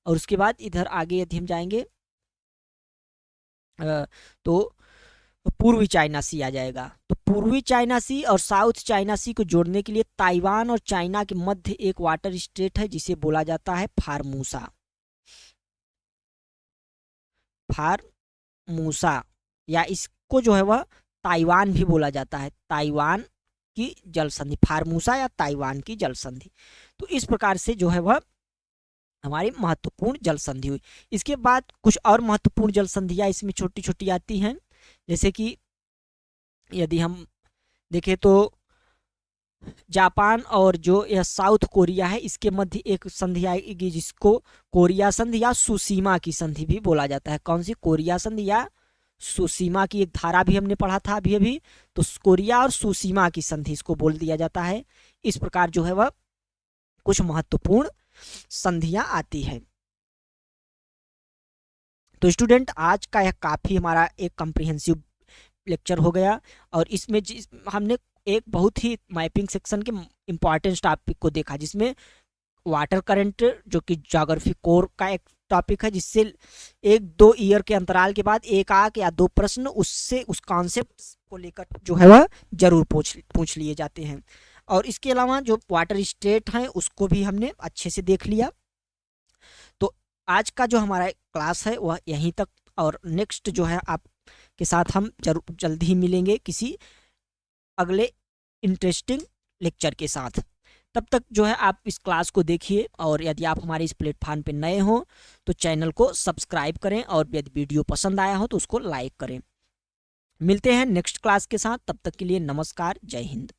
और उसके बाद इधर आगे यदि हम जाएंगे तो पूर्वी चाइना सी आ जाएगा। तो पूर्वी चाइना सी और साउथ चाइना सी को जोड़ने के लिए ताइवान और चाइना के मध्य एक वाटर स्टेट है जिसे बोला जाता है फार्मूसा, या इसको जो है वह ताइवान भी बोला जाता है, ताइवान की जल संधि, फार्मूसा या ताइवान की जल संधि। तो इस प्रकार से जो है वह हमारी महत्वपूर्ण जल संधि हुई। इसके बाद कुछ और महत्वपूर्ण जल संधियां इसमें छोटी छोटी आती हैं, जैसे कि यदि हम देखें तो जापान और जो यह साउथ कोरिया है इसके मध्य एक संधि आएगी जिसको कोरिया संधि या सुसीमा की संधि भी बोला जाता है। कौन सी, कोरिया संधि या सुसीमा की एक धारा भी हमने पढ़ा था अभी। तो कोरिया और सुसीमा की संधि इसको बोल दिया जाता है। इस प्रकार जो है वह कुछ महत्वपूर्ण संधियां आती है। तो स्टूडेंट आज का यह काफी हमारा एक कॉम्प्रिहेंसिव लेक्चर हो गया, और इसमें हमने एक बहुत ही मैपिंग सेक्शन के इंपॉर्टेंट टॉपिक को देखा, जिसमें वाटर करंट जो कि ज्योग्राफी कोर का एक टॉपिक है, जिससे 1-2 ईयर के अंतराल के बाद एक या 2 प्रश्न उससे उस कॉन्सेप्ट को लेकर जो है वह जरूर पूछ लिए जाते हैं। और इसके अलावा जो वाटर स्टेट हैं उसको भी हमने अच्छे से देख लिया। तो आज का जो हमारा क्लास है वह यहीं तक, और नेक्स्ट जो है आपके साथ हम जल्दी ही मिलेंगे किसी अगले इंटरेस्टिंग लेक्चर के साथ। तब तक जो है आप इस क्लास को देखिए, और यदि आप हमारे इस प्लेटफॉर्म पे नए हो तो चैनल को सब्सक्राइब करें, और यदि वीडियो पसंद आया हो तो उसको लाइक करें। मिलते हैं नेक्स्ट क्लास के साथ, तब तक के लिए नमस्कार, जय हिंद।